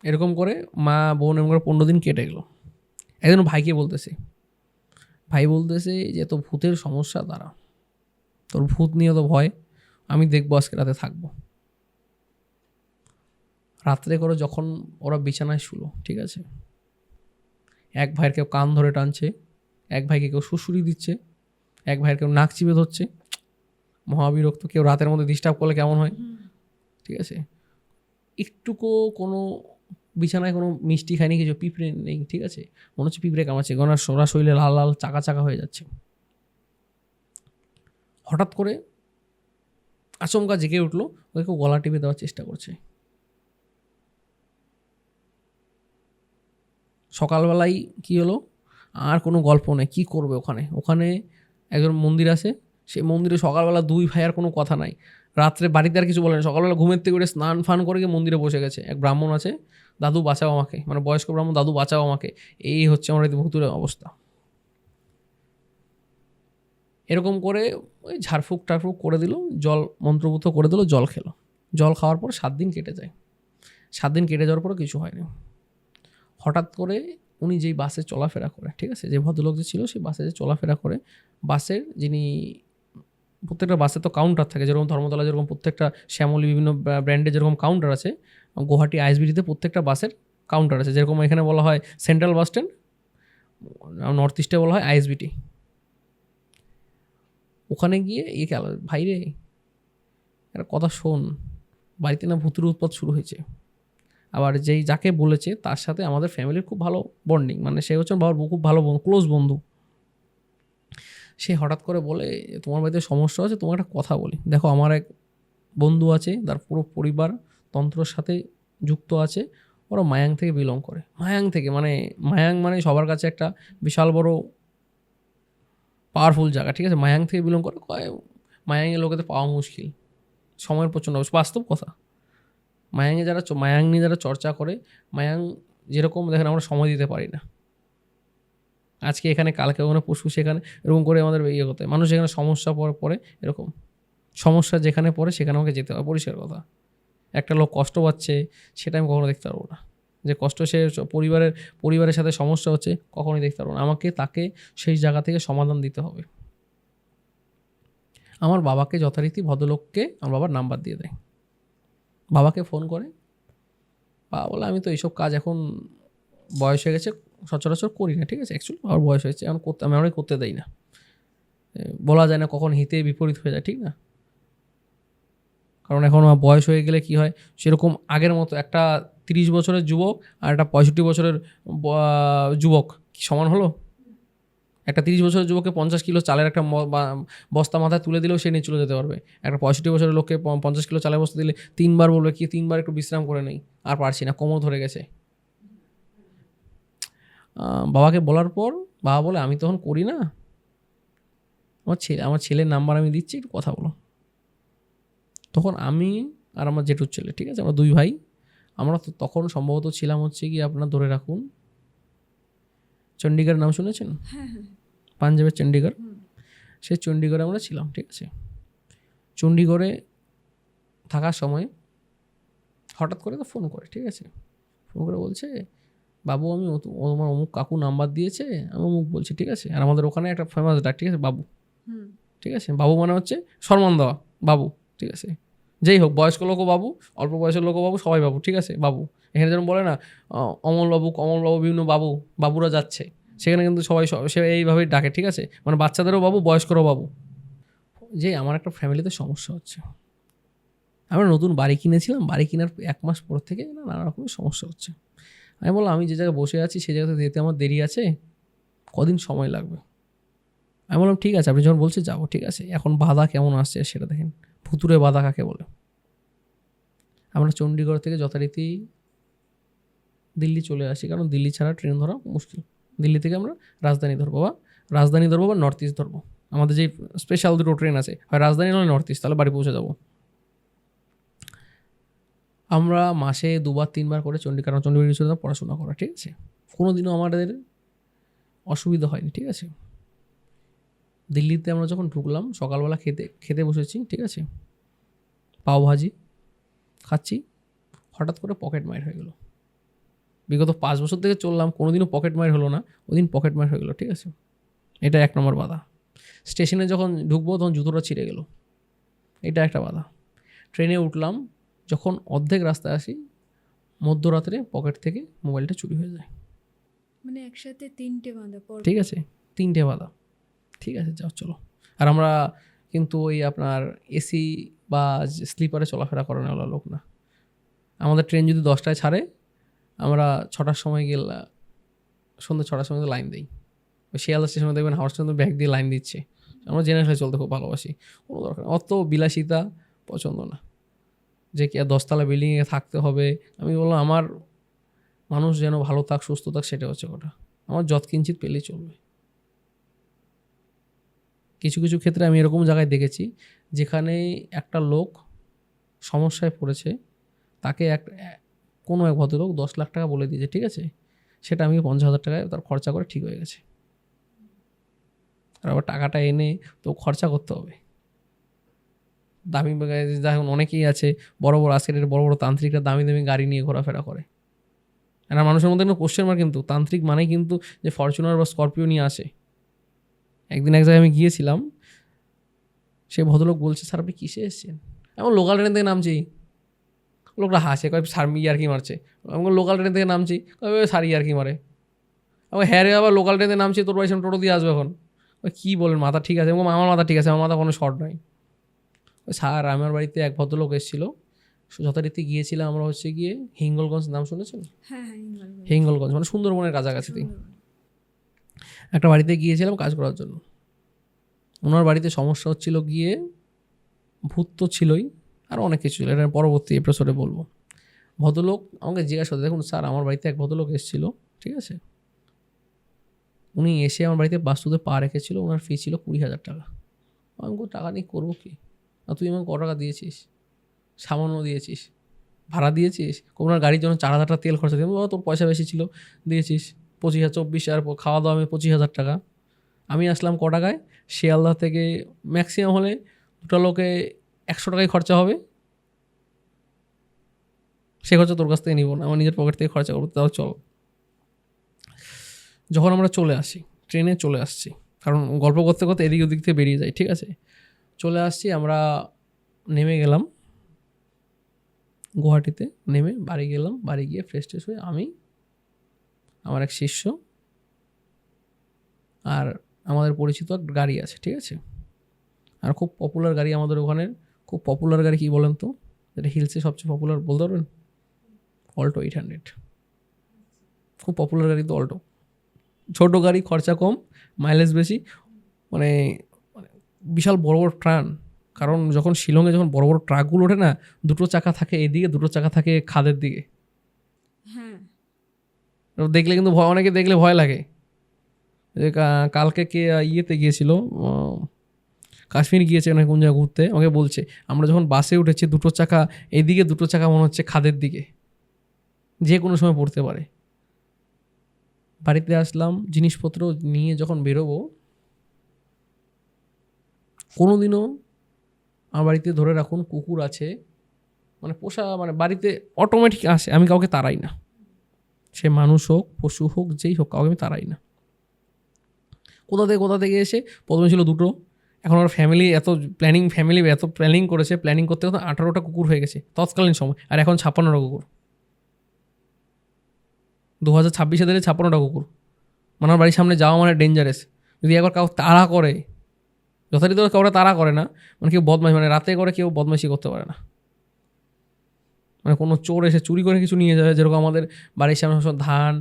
এরকম করে মা বোন এরকম করে 15 দিন কেটে গেলো। একজন ভাইকে বলতেছে, ভাই বলতেছে যে তো ভূতের সমস্যা, দ্বারা তোর ভূত নিয়ে তো ভয়, আমি দেখবো আজকে রাতে থাকবো। রাত্রে করে যখন ওরা বিছানায় শুলো, ঠিক আছে, এক ভাইয়ের কেউ কান ধরে টানছে, এক ভাইকে কেউ শুশুরি দিচ্ছে, এক ভাইয়ের কেউ নাক চিপে ধরছে, মহাবিরক্ত। কেউ রাতের মধ্যে ডিস্টার্ব করলে কেমন হয়, ঠিক আছে। একটুকু কোনো বিছানায় কোনো মিষ্টি খায়নি, কিছু পিঁপড়ে নেই, ঠিক আছে, মনে হচ্ছে পিঁপড়ে কামাচ্ছে, গনার সোরা শরীরে লাল লাল চাকা চাকা হয়ে যাচ্ছে। হঠাৎ করে আচমকা জেগে উঠলো, ওকে কেউ গলা টিপে দেওয়ার চেষ্টা করছে। সকালবেলায় কি হলো, আর কোনো গল্প নেই, কী করবে ওখানে। ওখানে একজন মন্দির আছে, সেই মন্দিরে সকালবেলা 2 ভাই আর কোনো কথা নাই। রাত্রে বাড়িতে আর কিছু বলে না, সকালবেলা ঘুমের থেকে উঠে স্নান ফান করে গিয়ে মন্দিরে বসে গেছে। এক ব্রাহ্মণ আছে, দাদু বাঁচাও আমাকে, মানে বয়স্ক ব্রাহ্মণ, দাদু বাঁচাও আমাকে, এই হচ্ছে আমার এই ভূতুরের অবস্থা। এরকম করে ওই ঝাড়ফুঁক টাড়ফুঁক করে দিল, জল মন্ত্রপুত করে দিল, জল খেলো। জল খাওয়ার পর 7 দিন কেটে যায়। 7 দিন কেটে যাওয়ার পরও কিছু হয়নি। হঠাৎ করে উনি যেই বাসে চলাফেরা করে, ঠিক আছে, যে ভদ্রলোক যে ছিল সেই বাসে যে চলাফেরা করে, বাসের যিনি, প্রত্যেকটা বাসে তো কাউন্টার থাকে, যেরকম ধর্মতলা যেরকম প্রত্যেকটা শ্যামলী বিভিন্ন ব্র্যান্ডের যেরকম কাউন্টার আছে, গুয়াহাটি আইএসবিটিতে প্রত্যেকটা বাসের কাউন্টার আছে। যেরকম এখানে বলা হয় সেন্ট্রাল বাস স্ট্যান্ড, নর্থ ইস্টে বলা হয় আইএসবিটি। ওখানে গিয়ে গেল, ভাই রে একটা কথা শোন, বাড়িতে না ভূতের উৎপাত শুরু হয়েছে। আবার যাকে বলেছে তার সাথে আমাদের ফ্যামিলির খুব ভালো বন্ডিং, মানে সে হচ্ছে বাবার খুব ভালো ক্লোজ বন্ধু। সে হঠাৎ করে বলে, তোমার বাড়িতে সমস্যা আছে, তোমার একটা কথা বলি। দেখো, আমার এক বন্ধু আছে, তার পুরো পরিবার তন্ত্রর সাথে যুক্ত আছে, ওরা মায়াং থেকে বিলং করে। মায়াং থেকে মায়াং মানে সবার কাছে একটা বিশাল বড় পাওয়ারফুল জায়গা, ঠিক আছে। মায়াং থেকে বিলং করে, মায়াংয়ের লোকেদের পাওয়া মুশকিল, সময়ের প্রচণ্ড বাস্তব কথা। মায়াং নিয়ে যারা চর্চা করে, মায়াং যেরকম দেখেন আমরা সময় দিতে পারি না, আজকে এখানে কালকে ওখানে পশু সেখানে, এরকম করে আমাদের ইয়ে করতে হয়। মানুষ এখানে সমস্যা পড়ে, এরকম সমস্যা যেখানে পড়ে সেখানে আমাকে যেতে হয়, পরিষ্কার কথা। একটা লোক কষ্ট পাচ্ছে, সেটা আমি কখনো দেখতে পারবো না, যে কষ্ট সে পরিবারের সাথে সমস্যা হচ্ছে, কখনোই দেখতে পারবো না। আমাকে তাকে সেই জায়গা থেকে সমাধান দিতে হবে। আমার বাবাকে যথারীতি ভদ্রলোককে আমার বাবার নাম্বার দিয়ে দেয়, বাবাকে ফোন করে। বাবা বলে, আমি তো এইসব কাজ এখন বয়স হয়ে গেছে, সচরাচর করি না, ঠিক আছে। অ্যাকচুয়ালি আমার বয়স হয়েছে, এখন আমি অনেক করতে দেই না, বলা যায় না কখন হিতে বিপরীত হয়ে যায়, ঠিক না। কারণ এখন আমার বয়স হয়ে গেলে কি হয়, সেরকম আগের মতো একটা 30 বছরের যুবক আর একটা 65 বছরের যুবক কি সমান হলো? একটা 30 বছরের যুবককে 50 কিলো চালের একটা বস্তা মাথায় তুলে দিলেও সে নিয়ে চলে যেতে পারবে। একটা 65 বছরের লোককে 50 কিলো চালের বস্তা দিলে 3বার বলবে কি 3বার একটু বিশ্রাম করে নেই, আর পারছি না, কোমর ধরে গেছে। বাবাকে বলার পর বাবা বলে, আমি তখন করি না, আমার ছেলের নাম্বার আমি দিচ্ছি, একটু কথা বলো। তখন আমি আর আমার জেঠুর ছেলে, ঠিক আছে, আমরা 2 ভাই। আমরা তো তখন সম্ভবত ছিলাম হচ্ছে কি আপনার ধরে রাখুন, চণ্ডীগড়ের নাম শুনেছেন? হ্যাঁ হ্যাঁ। পাঞ্জাবের চণ্ডীগড়, হুম। সেই চণ্ডীগড়ে আমরা ছিলাম, ঠিক আছে। চণ্ডীগড়ে থাকার সময় হঠাৎ করে তো ফোন করে, ঠিক আছে, ফোন করে বলছে, বাবু আমি আমার অমুক কাকু নাম্বার দিয়েছে, আমি অমুক বলছি, ঠিক আছে। আর আমাদের ওখানে একটা ফেমাস ডাক, ঠিক আছে, বাবু, হুম। ঠিক আছে। বাবু মানে হচ্ছে সম্মান দেওয়া, বাবু, ঠিক আছে। যেই হোক, বয়স্ক লোকও বাবু, অল্প বয়সের লোকও বাবু, সবাই বাবু, ঠিক আছে, বাবু। এখানে যেন বলে না অমলবাবু, কমলবাবু, বিভিন্ন বাবু, বাবুরা যাচ্ছে, সেখানে কিন্তু সবাই সে এইভাবেই ডাকে, ঠিক আছে, মানে বাচ্চাদেরও বাবু, বয়স্করও বাবু। যে আমার একটা ফ্যামিলিতে সমস্যা হচ্ছে, আমরা নতুন বাড়ি কিনেছিলাম, বাড়ি কেনার 1 মাস পর থেকে না নানা রকমের সমস্যা হচ্ছে। আমি বললাম, আমি যে জায়গায় বসে আছি সেই জায়গাতে যেতে আমার দেরি আছে, কদিন সময় লাগবে। আমি বললাম ঠিক আছে, আপনি যখন বলছেন যাবো, ঠিক আছে। এখন বাধা কেমন আসছে সেটা দেখেন, ভুতুরে বাধা কাকে বলে। আমরা চণ্ডীগড় থেকে যথারীতি দিল্লি চলে আসি, কারণ দিল্লি ছাড়া ট্রেন ধরা মুশকিল। দিল্লি থেকে আমরা রাজধানী ধরবো বা নর্থ ইস্ট ধরবো। আমাদের যে স্পেশাল 2টো ট্রেন আছে, হয় রাজধানী নয় নর্থ ইস্ট, তাহলে বাড়ি পৌঁছে যাবো। আমরা মাসে 2বার 3বার করে কারণ চণ্ডীগড় বিশ্ববিদ্যালয়ে পড়াশোনা করা, ঠিক আছে, কোনো দিনও আমাদের অসুবিধা হয়নি, ঠিক আছে। দিল্লিতে আমরা যখন ঢুকলাম, সকালবেলা খেতে বসেছি, ঠিক আছে, পাওভাজি খাচ্ছি, হঠাৎ করে পকেট মার হয়ে গেল। বিগত 5 বছর থেকে চললাম, কোনোদিনও পকেট মার হলো না, ওদিন পকেট মার হয়ে গেলো, ঠিক আছে। এটা 1 নম্বর বাধা। স্টেশনে যখন ঢুকবো তখন জুতোটা ছিঁড়ে গেল, এটা একটা বাধা। ট্রেনে উঠলাম, যখন অর্ধেক রাস্তায় আসি, মধ্যরাত্রে পকেট থেকে মোবাইলটা চুরি হয়ে যায়। মানে একসাথে 3টে বাঁধা পর, ঠিক আছে, 3টে বাধা, ঠিক আছে, যাও চলো। আর আমরা কিন্তু ওই আপনার এসি বা স্লিপারে চলাফেরা করানোওয়ালা লোক না। আমাদের ট্রেন যদি 10টায় ছাড়ে, আমরা 6টার সময় গেলে, সন্ধ্যে 6টার সময় লাইন দিই। ওই শিয়ালদা স্টেশনে দেখবেন হাওড় স্টেশনে ব্যাগ দিয়ে লাইন দিচ্ছে। আমরা জেনারেলে চলতে খুব ভালোবাসি, কোনো দরকার অত বিলাসিতা পছন্দ না, যে কি আর 10তলা বিল্ডিংয়ে থাকতে হবে। আমি বললাম আমার মানুষ যেন ভালো থাক, সুস্থ থাক, সেটা হচ্ছে কথা। আমার যৎকিঞ্চিত পেলেই চলবে। কিছু কিছু ক্ষেত্রে আমি এরকম জায়গায় দেখেছি, যেখানে একটা লোক সমস্যায় পড়েছে, তাকে কোনো এক ভদ্রলোক 10 লাখ টাকা বলে দিয়েছে, ঠিক আছে, সেটা আমি 50,000 টাকায় তার খরচা করে ঠিক হয়ে গেছে। আর আবার টাকাটা এনে তো খরচা করতে হবে। দামি দেখুন অনেকেই আছে, বড় বড় আজকের বড় বড় তান্ত্রিকরা দামি দামি গাড়ি নিয়ে ঘোরাফেরা করে। আর মানুষের মধ্যে কোনো কোশ্চেন মার্ক, কিন্তু তান্ত্রিক মানেই কিন্তু যে ফরচুনার বা স্করপিও নিয়ে আসে। একদিন এক জায়গায় আমি গিয়েছিলাম, সে ভদ্রলোক বলছে, স্যার আপনি কিসে এসেছেন? এমন লোকাল ট্রেন থেকে নামছি। লোকটা হাসে, কয় স্যার ইয়ার্কি মারছে। আমি লোকাল ট্রেন থেকে নামছি, স্যার ইয়ার্কি মারে। আমি হ্যাঁ রে, আবার লোকাল ট্রেনে নামছি, তোর বাড়ি টোটো দিয়ে আসবে এখন। কী বলেন, মাথা ঠিক আছে? আমার মাথা ঠিক আছে, আমার মাথা কোনো শর্ট নয়। স্যার আমার বাড়িতে এক ভদ্রলোক এসেছিলো, যথারীতি গিয়েছিলাম আমরা হচ্ছে গিয়ে হিঙ্গলগঞ্জ, নাম শুনেছেন? হ্যাঁ হ্যাঁ, হিঙ্গলগঞ্জ মানে সুন্দরবনের কাছাকাছিতেই একটা বাড়িতে গিয়েছিলাম কাজ করার জন্য। ওনার বাড়িতে সমস্যা হচ্ছিল গিয়ে, ভূত তো ছিলই, আর অনেক কিছু ছিল, এটা পরবর্তী এপিসোডে বলবো। ভদ্রলোক আমাকে জিজ্ঞাসা করতে, দেখুন স্যার আমার বাড়িতে এক ভদ্রলোক এসেছিলো, ঠিক আছে, উনি এসে আমার বাড়িতে বাস্তুতে পা রেখেছিল, ওনার ফি ছিল 20,000 টাকা। আমি টাকা নিয়ে করবো কি? আর তুই আমাকে ক টাকা দিয়েছিস? সামান্য দিয়েছিস, ভাড়া দিয়েছিস, ওনার গাড়ির জন্য 4,000 টাকা তেল খরচা দিয়ে, তোর পয়সা বেশি ছিল, দিয়েছিস 25,000 খাওয়া দাওয়া আমি 25,000 টাকা। আমি আসলাম ক টাকায়? শিয়ালদা থেকে ম্যাক্সিমাম হলে 2টা লোকে 100 টাকাই খরচা হবে, সে খরচা তোর কাছ থেকে নিব না, আমার নিজের পকেট থেকে খরচা করবো, তাও চল। যখন আমরা চলে আসি, ট্রেনে চলে আসছি, কারণ গল্প করতে করতে এদিক ওদিক থেকে বেরিয়ে যাই, ঠিক আছে, চলে আসছি, আমরা নেমে গেলাম গুয়াহাটিতে। নেমে বাড়ি গেলাম, বাড়ি গিয়ে ফ্রেশ ট্রেশ হয়ে আমি, আমার এক শিষ্য, আর আমাদের পরিচিত এক গাড়ি আছে, ঠিক আছে, আর খুব পপুলার গাড়ি আমাদের ওখানের, খুব পপুলার গাড়ি কী বলেন তো, যেটা হিলসে সবচেয়ে পপুলার বলতে পারবেন? অল্টো 800, খুব পপুলার গাড়ি তো অল্টো। ছোটো গাড়ি, খরচা কম, মাইলেজ বেশি, মানে বিশাল বড় বড় ট্রান। কারণ যখন শিলংয়ে যখন বড় বড় ট্রাকগুলো ওঠে না, 2টো চাকা থাকে এদিকে, 2টো চাকা থাকে খাদের দিকে। হ্যাঁ, দেখলে কিন্তু অনেকে দেখলে ভয় লাগে। যে কালকে কে ইয়েতে গিয়েছিল, কাশ্মীর গিয়েছে না কোন জায়গায় ঘুরতে, আমাকে বলছে আমরা যখন বাসে উঠেছি দুটো চাকা এইদিকে, দুটো চাকা মনে হচ্ছে খাদের দিকে, যে কোনো সময় পড়তে পারে। বাড়িতে আসলাম, জিনিসপত্র নিয়ে যখন বেরোবো, কোনোদিনও আমার বাড়িতে ধরে রাখুন কুকুর আছে, মানে পোষা, মানে বাড়িতে অটোমেটিক আসে, আমি কাউকে তাড়াই না, সে মানুষ হোক পশু হোক যেই হোক, কাউকে আমি তাড়াই না। কোথা থেকে এসে প্রথমে ছিল দুটো, এখন আমার ফ্যামিলি এত প্ল্যানিং করেছে, প্ল্যানিং করতে করতে 18টা কুকুর হয়ে গেছে তৎকালীন সময়, আর এখন 56টা কুকুর। 2026 সালে 56টা কুকুর, মানে আমার বাড়ির সামনে যাওয়া মানে ডেঞ্জারাস। যদি একবার কাউ তাড়া করে, যথারীতি কাউরা তাড়া করে না, মানে কেউ বদমাইশ, মানে রাতে করে কেউ বদমাইশি করতে পারে না, মানে কোনো চোর এসে চুরি করে কিছু নিয়ে যাবে, যেরকম আমাদের বাড়ির সামনে সব ধান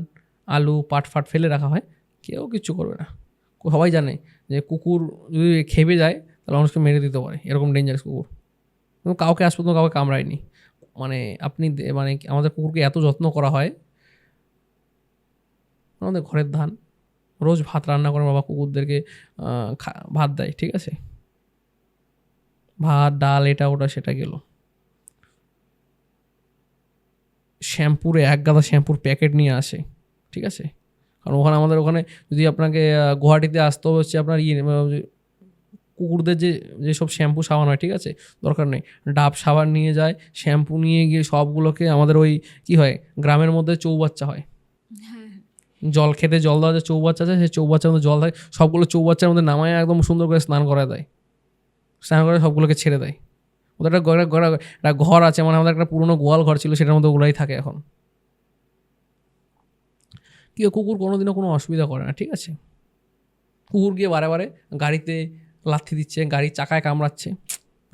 আলু পাট ফাট ফেলে রাখা হয়, কেউ কিচ্ছু করবে না। সবাই জানে যে কুকুর যদি খেপে যায় তাহলে মানুষকে মেরে দিতে পারে, এরকম ডেঞ্জারাস কুকুর। কিন্তু কাউকে আজ পর্যন্ত কাউকে কামড়ায়নি। মানে আপনি মানে আমাদের কুকুরকে এত যত্ন করা হয়। আমাদের ঘরের ধান রোজ ভাত রান্না করে বাবা কুকুরদেরকে ভাত দেয়, ঠিক আছে, ভাত ডাল এটা ওটা সেটা গেল। শ্যাম্পুরে এক গাদা শ্যাম্পুর প্যাকেট নিয়ে আসে, ঠিক আছে, কারণ ওখানে আমাদের ওখানে যদি আপনাকে গুয়াহাটিতে আসতে হবে হচ্ছে আপনার কুকুরদের যেসব শ্যাম্পু সাবান হয়, ঠিক আছে, দরকার নেই, ডাব সাবান নিয়ে যায়, শ্যাম্পু নিয়ে গিয়ে সবগুলোকে আমাদের ওই কী হয় গ্রামের মধ্যে চৌবাচ্চা হয়, জল খেতে জল দেওয়া যে চৌবাচ্চা আছে, সেই চৌবাচ্চার মধ্যে জল থাকে, সবগুলো চৌবাচ্চার মধ্যে নামায় একদম সুন্দর করে স্নান করা দেয়, স্নান করে সবগুলোকে ছেড়ে দেয়। ওদের একটা ঘর আছে, মানে আমাদের একটা পুরোনো গোয়াল ঘর ছিল, সেটার মধ্যে ওগুলাই থাকে এখন। কেউ কুকুর কোনোদিনও কোনো অসুবিধা করে না, ঠিক আছে। কুকুর গিয়ে বারে বারে গাড়িতে লাথি দিচ্ছে, গাড়ির চাকায় কামড়াচ্ছে,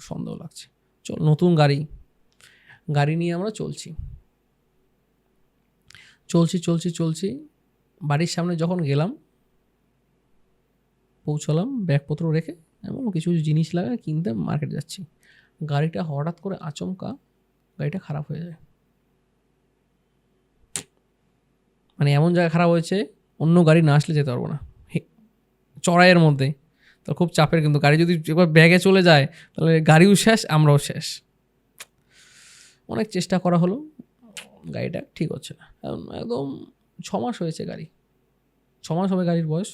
সন্দেহ লাগছে। চল নতুন গাড়ি নিয়ে আমরা চলছি, বাড়ির সামনে যখন গেলাম, পৌঁছলাম ব্যাগপত্র রেখে, এমন কিছু জিনিস লাগে কিনতে মার্কেট যাচ্ছি, গাড়িটা হঠাৎ করে আচমকা গাড়িটা খারাপ হয়ে যায়। মানে এমন জায়গায় খারাপ হয়েছে অন্য গাড়ি না আসলে যেতে পারবো না, চড়াইয়ের মধ্যে, তো খুব চাপের। কিন্তু গাড়ি যদি একবার ব্যাগে চলে যায় তাহলে গাড়িও শেষ, আমরাও শেষ। অনেক চেষ্টা করা হলো, গাড়িটা ঠিক হচ্ছে না, একদম 6 মাস হয়েছে, 6 মাস হবে গাড়ির বয়স।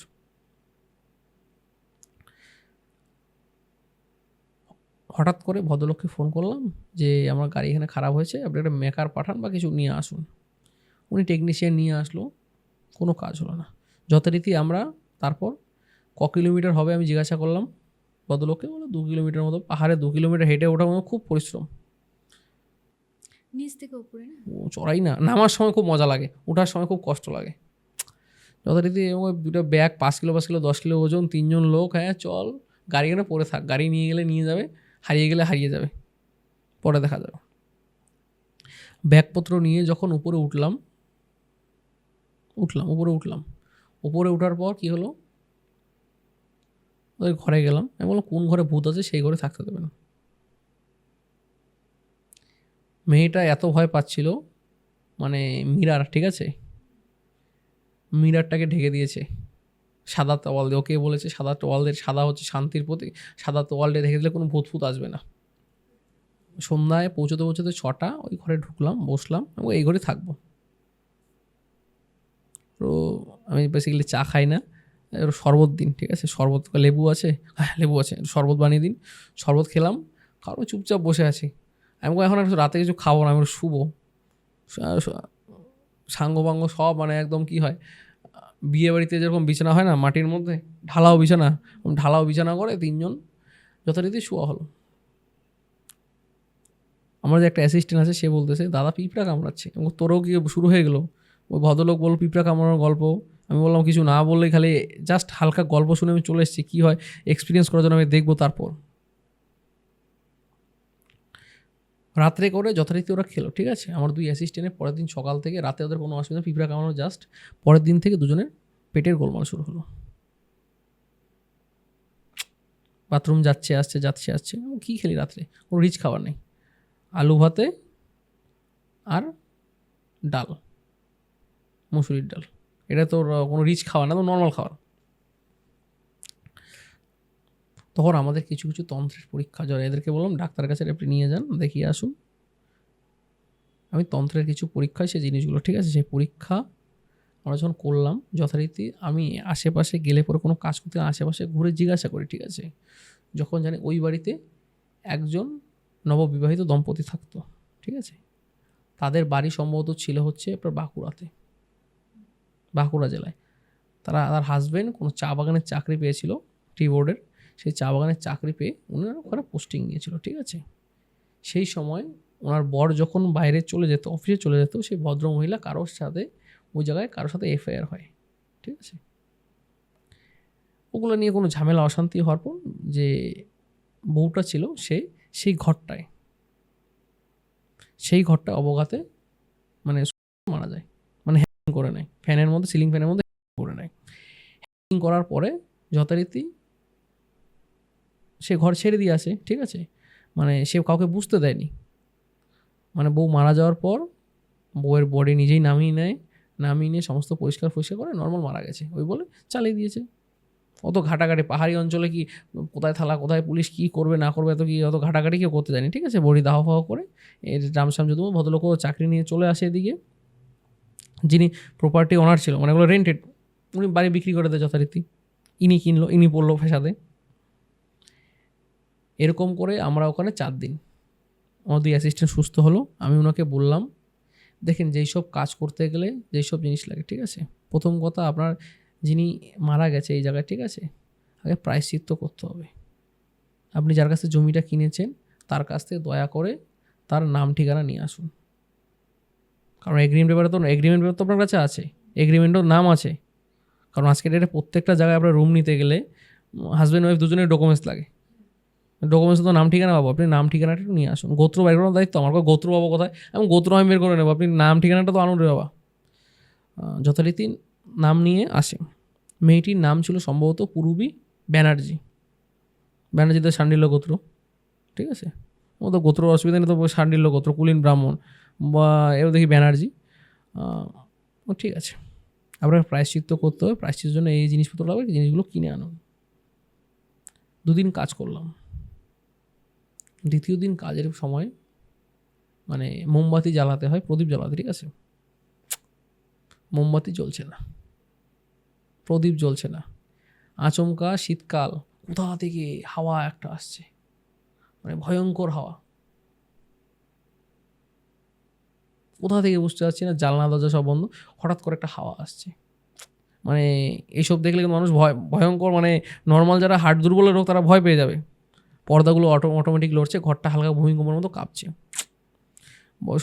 হঠাৎ করে ভদ্রলোককে ফোন করলাম যে আমার গাড়ি এখানে খারাপ হয়েছে, আপনি একটা মেকার পাঠান বা কিছু নিয়ে আসুন। উনি টেকনিশিয়ান নিয়ে আসলো, কোনো কাজ হলো না। যথারীতি আমরা তারপর কিলোমিটার হবে আমি জিজ্ঞাসা করলাম ভদ্রলোককে, বলে 2 কিলোমিটার মতো। পাহাড়ে 2 কিলোমিটার হেঁটে ওঠা মানে খুব পরিশ্রম, নিচ থেকে উপরে না, চড়াই না, নামার সময় খুব মজা লাগে, ওঠার সময় খুব কষ্ট লাগে। যথারীতি দুটো ব্যাগ 5 কিলো 10 কিলো ওজন, 3 জন লোক, হ্যাঁ চল, গাড়ি এখানে পড়ে থাক, গাড়ি নিয়ে গেলে নিয়ে যাবে, হারিয়ে গেলে হারিয়ে যাবে, পরে দেখা যাবে। ব্যাগপত্র নিয়ে যখন উপরে উঠলাম, উপরে ওঠার পর কি হলো, ওই ঘরে গেলাম, আমি বললাম কোন ঘরে ভূত আছে সেই ঘরে থাকতে দেবে না। মেয়েটা এত ভয় পাচ্ছিল, মানে মিরার, ঠিক আছে, মিরারটাকে ঢেকে দিয়েছে সাদা তোয়াল দিয়ে। ওকে বলেছে সাদা তোয়াল দিয়ে, সাদা হচ্ছে শান্তির প্রতীক, সাদা তোয়াল দিয়ে ঢেকে দিলে কোনো ভূত ফুত আসবে না। সন্ধ্যায় পৌঁছতে 6টা, ওই ঘরে ঢুকলাম, বসলাম, এবং এই ঘরে থাকবো। তো আমি বেসিক্যালি চা খাই না, শরবত দিন, ঠিক আছে, শরবত, লেবু আছে, হ্যাঁ লেবু আছে, শরবত বানিয়ে দিন। শরবত খেলাম, কারো চুপচাপ বসে আছি। আমি এখন একটু রাতে কিছু খাবো না, আমি শুবো। সাঙ্গপাঙ্গ সব, মানে একদম কি হয় বিয়ে বাড়িতে যেরকম বিছানা হয় না মাটির মধ্যে, ঢালাও বিছানা করে 3 জন যথারীতি শোয়া হলো। আমার যে একটা অ্যাসিস্ট্যান্ট আছে, সে বলতেছে দাদা পিঁপড়া কামড়াচ্ছে, এবং তোরও কি শুরু হয়ে গেলো? ওই ভদ্রলোক বলল পিঁপড়া কামড়ানোর গল্প। আমি বললাম কিছু না বললেই, খালি জাস্ট হালকা গল্প শুনে আমি চলে এসেছি, কী হয় এক্সপিরিয়েন্স করার জন্য আমি দেখবো। তারপর রাত্রে করে যথারীতি ওরা খেলো, ঠিক আছে। আমার 2 অ্যাসিস্ট্যান্টের পরের দিন সকাল থেকে রাতে ওদের কোনো অসুবিধা, পিঁপড়া কামড়ানো জাস্ট, পরের দিন থেকে দুজনের পেটের গোলমাল শুরু হলো। বাথরুম যাচ্ছে আসছে কী খেলি রাত্রে, কোনো রিচ খাবার নেই, আলু ভাতে আর ডাল, মুসুরির ডাল, এটা তো কোনো রিচ খাওয়া না, তো নর্মাল খাবার। তখন আমাদের কিছু কিছু তন্ত্রের পরীক্ষা জড়ে, এদেরকে বললাম ডাক্তারের কাছে আপনি নিয়ে যান, দেখিয়ে আসুন। আমি তন্ত্রের কিছু পরীক্ষায় সেই জিনিসগুলো, ঠিক আছে, সেই পরীক্ষা আমরা যখন করলাম যথারীতি, আমি আশেপাশে গেলে পরে কোনো কাজ করতে আশেপাশে ঘুরে জিজ্ঞাসা করি, ঠিক আছে, যখন জানি ওই বাড়িতে একজন নববিবাহিত দম্পতি থাকতো, ঠিক আছে, তাদের বাড়ি সম্ভবত ছিল হচ্ছে আপনার বাঁকুড়াতে, বাঁকুড়া জেলায়। তার হাজব্যান্ড কোনো চা বাগানের চাকরি পেয়েছিল, টি বোর্ডের, সেই চা বাগানের চাকরি পেয়ে ওনারা ওখানে পোস্টিং নিয়েছিল, ঠিক আছে। সেই সময় ওনার বর যখন বাইরে চলে যেত, অফিসে চলে যেত, সেই ভদ্রমহিলা কারোর সাথে ওই জায়গায় কারোর সাথে এফআইআর হয়, ঠিক আছে। ওগুলো নিয়ে কোনো ঝামেলা অশান্তি হওয়ার পর যে বউটা ছিল সেই ঘরটা অবঘাতে মানে মারা যায়, মানে হ্যাং করে নেয় ফ্যানের মধ্যে, সিলিং ফ্যানের মধ্যে করে নেয়। হ্যাং করার পরে যথারীতি সে ঘর ছেড়ে দিয়ে আসে, ঠিক আছে, মানে সে কাউকে বুঝতে দেয়নি। মানে বউ মারা যাওয়ার পর বউয়ের বডি নিজেই নামিয়ে নিয়ে সমস্ত পরিষ্কার করে নর্মাল মারা গেছে ওই বলে চালিয়ে দিয়েছে। অত ঘাটাঘাটি, পাহাড়ি অঞ্চলে কি কোথায় থালা কোথায় পুলিশ কী করবে না করবে, অত ঘাটাঘাটি কেউ করতে যায়নি, ঠিক আছে। বডি দাহ ফাহ করে এর রামশ্যাম যদু ভদ্রলোকও চাকরি নিয়ে চলে আসে এদিকে। যিনি প্রপার্টি ওনার ছিল, মানে ওগুলো রেন্টেড, উনি বাড়ি বিক্রি করে দেয় যথারীতি, ইনি কিনলো, ইনি পড়লো ফেসাদে। এরকম করে আমরা ওখানে 4 দিন, আমার 2 অ্যাসিস্ট্যান্ট সুস্থ হলো। আমি ওনাকে বললাম, দেখেন যেই সব কাজ করতে গেলে যেই সব জিনিস লাগে, ঠিক আছে, প্রথম কথা আপনার যিনি মারা গেছে এই জায়গায়, ঠিক আছে, আগে প্রায়শ্চিত্ত করতে হবে। আপনি যার কাছে জমিটা কিনেছেন তার কাছ থেকে দয়া করে তার নাম ঠিকানা নিয়ে আসুন, কারণ এগ্রিমেন্ট পেপার তো আপনার কাছে আছে, এগ্রিমেন্টের নাম আছে। কারণ আজকের ডেটে প্রত্যেকটা জায়গায় আপনার রুম নিতে গেলে হাজব্যান্ড ওয়াইফ দুজনের ডকুমেন্টস লাগে, ডকুমেন্টসে তো নাম ঠিকানা পাবো, আপনি নাম ঠিকানাটা একটু নিয়ে আসুন। গোত্র বের করার দায়িত্ব আমার, গোত্র পাবো কোথায়, আমি গোত্র আমি বের করে নেবো, আপনি নাম ঠিকানাটা তো আনুন রে বাবা। যথারীতি নাম নিয়ে আসে। মেয়েটির নাম ছিল সম্ভবত পূর্বী ব্যানার্জিতে শাণ্ডিল্য গোত্র, ঠিক আছে, ও তো গোত্র অসুবিধা নেই, তো শাণ্ডিল্য গোত্র, কুলীন ব্রাহ্মণ বা এও দেখি ব্যানার্জি, ও ঠিক আছে। আপনার প্রায়শ্চিত্ত করতে হবে, প্রায়শ্চিত্তের জন্য এই জিনিসপত্র লাগবে, জিনিসগুলো কিনে আনুন। 2 দিন কাজ করলাম। দ্বিতীয় দিন কাজের সময় মানে মোমবাতি জ্বালাতে হয়, প্রদীপ জ্বালাতে, ঠিক আছে, মোমবাতি জ্বলছে না, প্রদীপ জ্বলছে না। আচমকা শীতকাল, কোথা থেকে হাওয়া একটা আসছে, মানে ভয়ঙ্কর হাওয়া, কোথা থেকে বুঝতে পারছি না, জানলা দরজা সব বন্ধ, হঠাৎ করে একটা হাওয়া আসছে। মানে এইসব দেখলে কিন্তু মানুষ ভয়ঙ্কর, মানে নর্মাল যারা হার্ট দুর্বলের রোগ তারা ভয় পেয়ে যাবে। পর্দাগুলো অটোমেটিক লড়ছে, ঘরটা হালকা ভূমিকম্পের মতো কাঁপছে,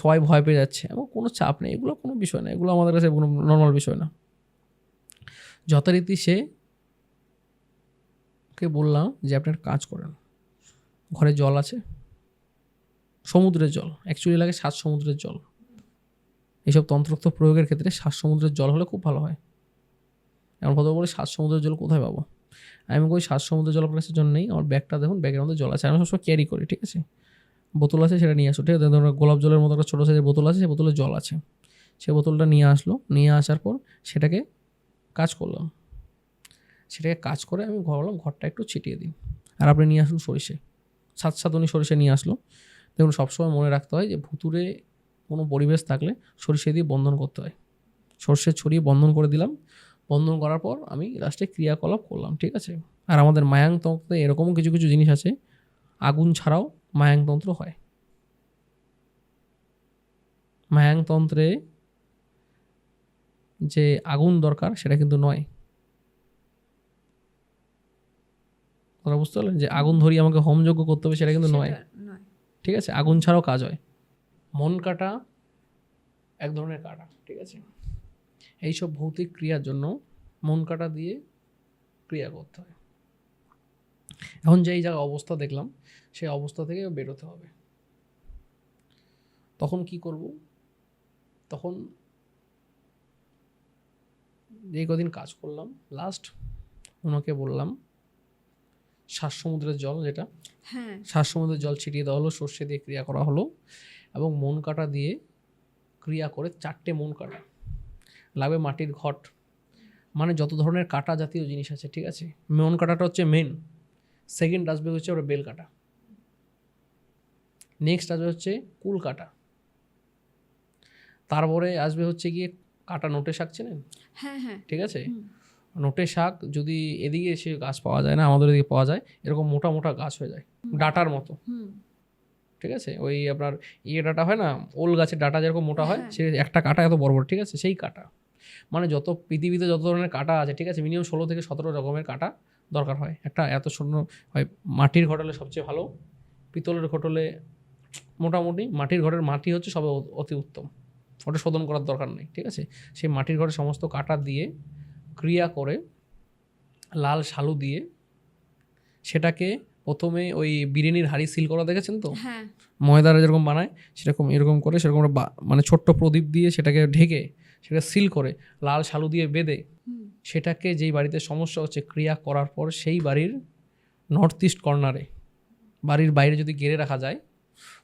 সবাই ভয় পেয়ে যাচ্ছে, এবং কোনো চাপ নেই, এগুলো কোনো বিষয় না, এগুলো আমাদের কাছে কোনো নর্মাল বিষয় না। যথারীতি সে কে বললাম যে আপনার কাজ করেন, ঘরে জল আছে, সমুদ্রের জল, অ্যাকচুয়ালি লাগে 7 সমুদ্রের জল। এইসব তন্ত্রোক্ত প্রয়োগের ক্ষেত্রে 7 সমুদ্রের জল হলে খুব ভালো হয়। এমন কথা বলে 7 সমুদ্রের জল কোথায় পাবো? আমি কই 7 সমুদ্রের জল আপনার কাছে জন্য নেই, আমার ব্যাগটা দেখুন, ব্যাগের মধ্যে জল আছে, আমি সবসময় ক্যারি করি, ঠিক আছে, বোতল আছে, সেটা নিয়ে আসো, ঠিক আছে, ধরুন গোলাপ জলের মতো একটা ছোটো সাইজের বোতল আছে, সেই বোতলে জল আছে, সে বোতলটা নিয়ে আসলো, নিয়ে আসার পর সেটাকে কাজ করলাম, সেটাকে কাজ করে আমি ভাবলাম ঘরটা একটু ছিটিয়ে দিই, আর আপনি নিয়ে আসুন সরিষে, সাত উনি সরিষে নিয়ে আসলো। দেখুন সবসময় মনে রাখতে হয় যে ভুতুরে কোনো পরিবেশ থাকলে সরিষে দিয়ে বন্ধন করতে হয়, সর্ষে ছড়িয়ে বন্ধন করে দিলাম। বন্ধন করার পর আমি লাস্টে ক্রিয়াকলাপ করলাম, ঠিক আছে। আর আমাদের মায়াংতন্ত্রে এরকমও কিছু কিছু জিনিস আছে, আগুন ছাড়াও মায়াংতন্ত্র হয়। মায়াংতন্ত্রে যে আগুন দরকার সেটা কিন্তু নয়, তোরা বুঝতে পারলেন, যে আগুন ধরিয়ে আমাকে হোমযজ্ঞ করতে হবে সেটা কিন্তু নয়, ঠিক আছে, আগুন ছাড়াও কাজ হয়। মন কাটা এক ধরনের কাটা, ঠিক আছে, এইসব ভৌতিক ক্রিয়ার জন্য মন কাটা দিয়ে ক্রিয়া করতে হয়। এখন যে এই জায়গায় অবস্থা দেখলাম, সেই অবস্থা থেকে বেরোতে হবে। তখন কি করব? তখন যে কদিন কাজ করলাম, লাস্ট ওনাকে বললাম 7 সমুদ্রের জল, যেটা 7 সমুদ্রের জল ছিটিয়ে দেওয়া হলো, সর্ষে দিয়ে ক্রিয়া করা হলো, এবং মন কাটা দিয়ে ক্রিয়া করে 4টে মন কাটা লাগবে, মাটির ঘট, মানে যত ধরনের কাটা জাতীয় জিনিস আছে, ঠিক আছে, মন কাটাটা হচ্ছে মেন, সেকেন্ড আসবে হচ্ছে ওটা বেল কাটা, নেক্সট আসবে হচ্ছে কুল কাটা, তারপরে আসবে হচ্ছে গিয়ে কাটা নোটে শাক চেনেন? হ্যাঁ হ্যাঁ। ঠিক আছে, হুম। নোটে শাক যদি এদিকে এসে গাছ পাওয়া যায় না, আমাদের এদিকে পাওয়া যায়, এরকম মোটা মোটা গাছ হয়ে যায় ডাটার মতো। হুম। ঠিক আছে, ওই আপনার ডাটা হয় না, ওল গাছের ডাটা যেরকম মোটা হয়, হ্যাঁ। সে একটা কাটা এত বড় বড়, ঠিক আছে, সেই কাটা। মানে যত পৃথিবীতে যত ধরনের কাটা আছে, ঠিক আছে, মিনিমাম 16 থেকে 17 রকমের কাটা দরকার হয়। একটা এত শূন্য হয় মাটির ঘটলে সবচেয়ে ভালো, পিতলের ঘটলে মোটামুটি, মাটির ঘরের মাটি হচ্ছে সবে অতি উত্তম, ওটা শোধন করার দরকার নেই। ঠিক আছে, সেই মাটির ঘরে সমস্ত কাটা দিয়ে ক্রিয়া করে লাল শালু দিয়ে সেটাকে প্রথমে ওই বিরিয়ানির হাঁড়ি সিল করা দেখেছেন তো, হ্যাঁ। ময়দারা যেরকম বানায় সেরকম এরকম করে, সেরকম একটা মানে ছোট্ট প্রদীপ দিয়ে সেটাকে ঢেকে সেটা সিল করে লাল শালু দিয়ে বেঁধে হুম। সেটাকে, যেই বাড়িতে সমস্যা হচ্ছে, ক্রিয়া করার পর সেই বাড়ির নর্থ ইস্ট কর্নারে, বাড়ির বাইরে যদি গেড়ে রাখা যায়,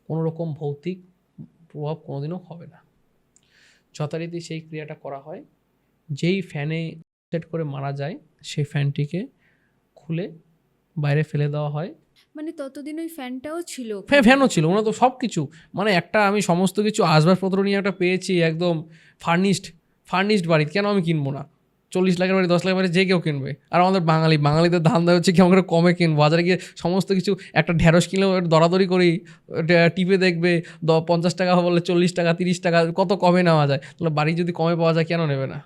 কোনো রকম ভৌতিক প্রভাব কোনোদিনও হবে না। যথারীতি সেই ক্রিয়াটা করা হয়। যেই ফ্যানে সেট করে মারা যায় সেই ফ্যানটিকে খুলে বাইরে ফেলে দেওয়া হয়। মানে ততদিন ওই ফ্যানটাও ছিল? ফ্যানও ছিল, ওনার তো সব কিছু, মানে একটা আমি সমস্ত কিছু আসবাবপত্র নিয়ে একটা পেয়েছি একদম ফার্নিশড বাড়ি, কেন আমি কিনবো না? 40 লাখের বাড়ি 10 লাখের বাড়ি যে কেউ কিনবে। আর আমাদের বাঙালিদের ধান্দা হচ্ছে কি, আমাকে কমে কিনবো, বাজারে গিয়ে সমস্ত কিছু একটা ঢেঁড়স কিনলেও দরাদরি করি, টিপে দেখবে 50 টাকা বললে 40 টাকা 30 টাকা, কত কমে নেওয়া যায়, তাহলে বাড়ি যদি কমে পাওয়া যায় কেন নেবে না?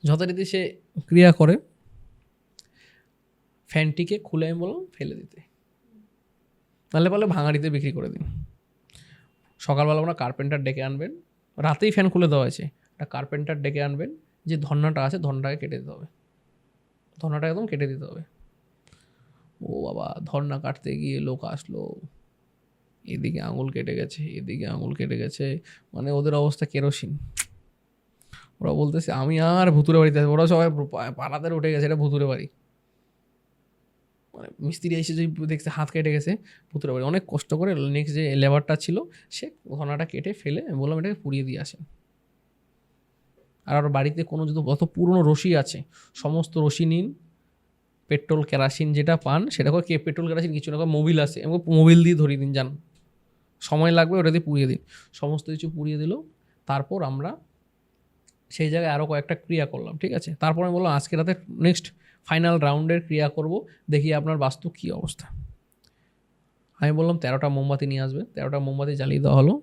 যথারীতি সে ক্রিয়া করে ফ্যানটিকে খুলে আমি বললাম ফেলে দিতে, নাহলে বলে ভাঙাড়িতে বিক্রি করে দিন। সকালবেলা আপনার কার্পেন্টার ডেকে আনবেন, রাতেই ফ্যান খুলে দেওয়া হয়েছে, একটা কার্পেন্টার ডেকে আনবেন, যে ধর্নাটা আছে ধর্নাটাকে কেটে দিতে হবে, ধর্নাটা একদম কেটে দিতে হবে। ও বাবা, ধর্না কাটতে গিয়ে লোক আসলো, এদিকে আঙুল কেটে গেছে, এদিকে আঙুল কেটে গেছে, মানে ওদের অবস্থা কেরোসিন। ওরা বলতেছে আমি আর ভুতুরে বাড়িতে আছি, ওরা সবাই পাড়াতে উঠে গেছে, এটা ভুতুরে বাড়ি। মানে মিস্ত্রি এসে যদি দেখছে হাত কেটে গেছে, ভুতুরে বাড়ি। অনেক কষ্ট করে নেক্সট যে লেবারটা ছিল সে ঘনাটা কেটে ফেলে, আমি বললাম এটাকে পুড়িয়ে দিয়ে আসেন। আর বাড়িতে কোনো যদি অত পুরনো রশি আছে, সমস্ত রশি নিন, পেট্রোল কেরাসিন যেটা পান সেটা করে, পেট্রোল কেরাসিন কিছু না, মোবিল আছে, এবং মোবিল দিয়ে ধরিয়ে দিন, যান, সময় লাগবে, ওটা দিয়ে পুড়িয়ে দিন। সমস্ত কিছু পুড়িয়ে দিল। তারপর আমরা সেই জায়গায় আরও কয়েকটা ক্রিয়া করলাম। ঠিক আছে, তারপর আমি বললাম আজকে রাতে নেক্সট ফাইনাল রাউন্ডের ক্রিয়া করব, দেখি আপনার বাস্তু কী অবস্থা। আমি বললাম 13টা মোমবাতি নিয়ে আসবে, 13টা মোমবাতি জ্বালিয়ে দেওয়া হলো,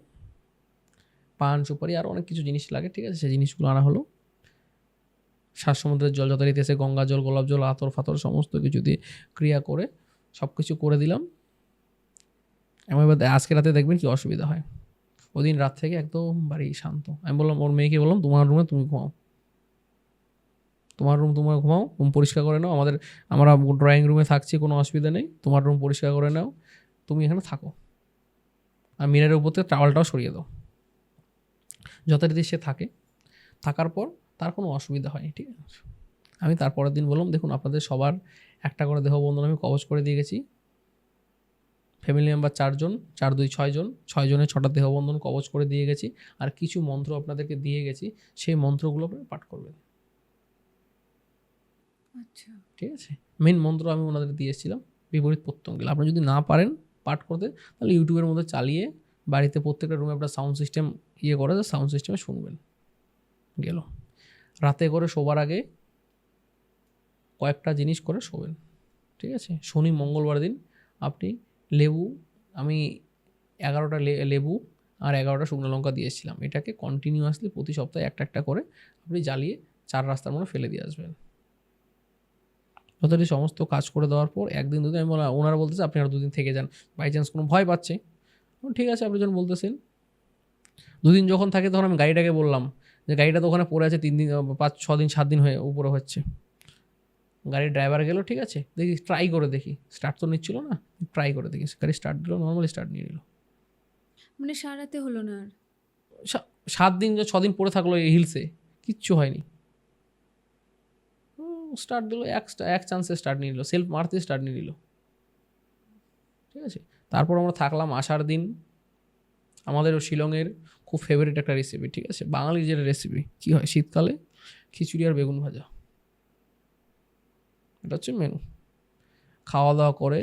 পান সুপারি আরও অনেক কিছু জিনিস লাগে, ঠিক আছে, সেই জিনিসগুলো আনা হলো। 7 সমুদ্রের জল যথারীতি এসে, গঙ্গা জল, গোলাপ জল, আতর ফাতর সমস্ত কিছু দিয়ে ক্রিয়া করে সব কিছু করে দিলাম। এবার আজকে রাতে দেখবেন কি অসুবিধা হয়। ওদিন রাত থেকে একদম বাড়ি শান্ত। আমি বললাম, ওর মেয়েকে বললাম তোমার রুমে তুমি ঘুমাও, তোমার রুম তোমার ঘুমাও, রুম পরিষ্কার করে নাও, আমরা ড্রয়িং রুমে থাকছি, কোনো অসুবিধা নেই, তোমার রুম পরিষ্কার করে নাও, তুমি এখানে থাকো, আর মিনারের উপর থেকে টাওয়ালটাও সরিয়ে দাও। যথারীতি সে থাকে, থাকার পর তার কোনো অসুবিধা হয়নি। ঠিক আছে, আমি তারপরের দিন বললাম দেখুন আপনাদের সবার একটা করে দেহবন্ধন আমি কবচ করে দিয়ে গেছি, ফ্যামিলি মেম্বার 4 জন, 4 2 6 জন, 6 জনের 6টা দেহবন্ধন কবচ করে দিয়ে গেছি, আর কিছু মন্ত্র আপনাদেরকে দিয়ে গেছি, সেই মন্ত্রগুলো আপনারা পাঠ করবেন। আচ্ছা। ঠিক আছে, মেন মন্ত্র আমি ওনাদের দিয়ে এসেছিলাম, বিপরীত প্রত্যঙ্গিল। আপনি যদি না পারেন পাঠ করতে, তাহলে ইউটিউবের মধ্যে চালিয়ে বাড়িতে প্রত্যেকটা রুমে আপনার সাউন্ড সিস্টেম করে, সাউন্ড সিস্টেমে শুনবেন। গেল, রাতে করে শোবার আগে কয়েকটা জিনিস করে শোবেন। ঠিক আছে, শনি মঙ্গলবার দিন আপনি লেবু, আমি 11টা লেবু আর 11টা শুকনো লঙ্কা দিয়ে এসেছিলাম, এটাকে কন্টিনিউয়াসলি প্রতি সপ্তাহে একটা একটা করে আপনি জ্বালিয়ে 4 রাস্তার মধ্যে ফেলে দিয়ে আসবেন। যথারীতি সমস্ত কাজ করে দেওয়ার পর একদিন দুদিন, আমি ওনারা বলতেছে আপনি আর 2 দিন থেকে যান, বাই চান্স কোনো ভয় পাচ্ছে। ঠিক আছে, আপনি যখন বলতেছেন 2 দিন যখন থাকে, তখন আমি গাড়িটাকে বললাম যে গাড়িটা তো ওখানে পড়ে আছে 3 দিন 5 6 দিন 7 দিন হয়ে উপরে হচ্ছে। গাড়ির ড্রাইভার গেল, ঠিক আছে, দেখি ট্রাই করে দেখি, স্টার্ট তো নিচ্ছিল না, ট্রাই করে দেখি, গাড়ি স্টার্ট দিল, নর্মালি স্টার্ট নিয়ে নিল। মানে সারাতে হলো না আর? 7 দিন 6 দিন পড়ে থাকলো এই হিলসে, কিচ্ছু হয়নি। স্টার্ট দিল, এক চান্সে স্টার্ট নিয়ে নিল, সেলফ মারতে স্টার্ট নিয়ে নিল। ঠিক আছে, তারপর আমরা থাকলাম আসার দিন, আমাদের শিলংয়ের খুব ফেভারিট একটা রেসিপি, ঠিক আছে, বাঙালির যেটা রেসিপি কী হয় শীতকালে, খিচুড়ি আর বেগুন ভাজা, এটা হচ্ছে মেনু। খাওয়া দাওয়া করে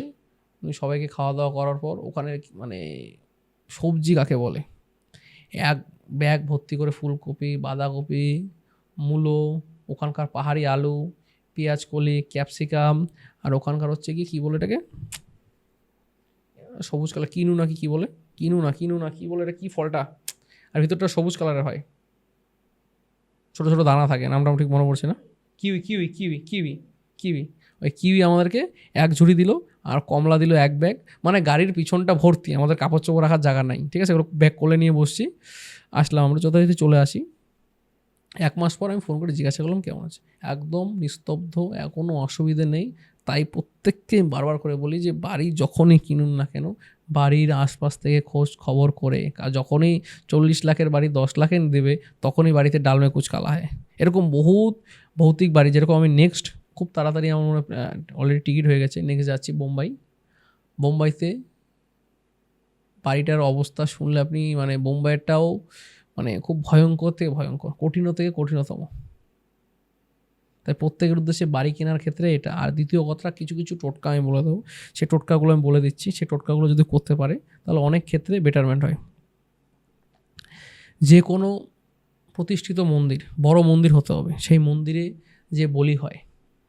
উনি সবাইকে খাওয়া দাওয়া করার পর ওখানে মানে সবজি কাকে বলে, এক ব্যাগ ভর্তি করে ফুলকপি, বাঁধাকপি, মূলো, ওখানকার পাহাড়ি আলু, পেঁয়াজ কলি, ক্যাপসিকাম, আর ওখানকার হচ্ছে কি বলে এটাকে সবুজ কালার কিনু নাকি কি বলে, কিনু না কি বলে এটা, কি ফলটা, আর ভিতরটা সবুজ কালারের হয়, ছোটো ছোটো দানা থাকে, নামটা আমার ঠিক মনে পড়ছে না, kiwi kiwi kiwi kiwi kiwi ওই কিউই আমাদেরকে এক ঝুড়ি দিল, আর কমলা দিল এক ব্যাগ। মানে গাড়ির পিছনটা ভর্তি, আমাদের কাপড় চোপড় রাখার জায়গা নাই, ঠিক আছে, ওগুলো ব্যাগ কোলে নিয়ে বসছি, আসলাম আমরা যথারীতি চলে আসি। 1 মাস পর আমি ফোন করে জিজ্ঞাসা করলাম কেমন আছে, একদম নিস্তব্ধ, কোনো অসুবিধে নেই। তাই প্রত্যেককে বারবার করে বলি যে বাড়ি যখনই কিনুন না কেন, বাড়ির আশপাশ থেকে খোঁজ খবর করে, যখনই 40 লাখের বাড়ি 10 লাখে দেবে তখনই বাড়িতে ডালমে কুচ কালা হয়। এরকম বহুত ভৌতিক বাড়ি, যেরকম আমি নেক্সট খুব তাড়াতাড়ি আমার মনে অলরেডি টিকিট হয়ে গেছে, নেক্সট যাচ্ছি বোম্বাইতে। বাড়িটার অবস্থা শুনলে আপনি মানে বোম্বাইয়েরটাও মানে খুব ভয়ঙ্কর থেকে ভয়ঙ্কর, কঠিন থেকে কঠিনতম। তাই প্রত্যেকের উদ্দেশ্যে বাড়ি কেনার ক্ষেত্রে এটা। আর দ্বিতীয় কথা, কিছু কিছু টোটকা আমি বলে দেবো, সেই টোটকাগুলো আমি বলে দিচ্ছি, সেই টোটকাগুলো যদি করতে পারে তাহলে অনেক ক্ষেত্রে বেটারমেন্ট হয়। যে কোনো প্রতিষ্ঠিত মন্দির, বড় মন্দির হতে হবে, সেই মন্দিরে যে বলি হয়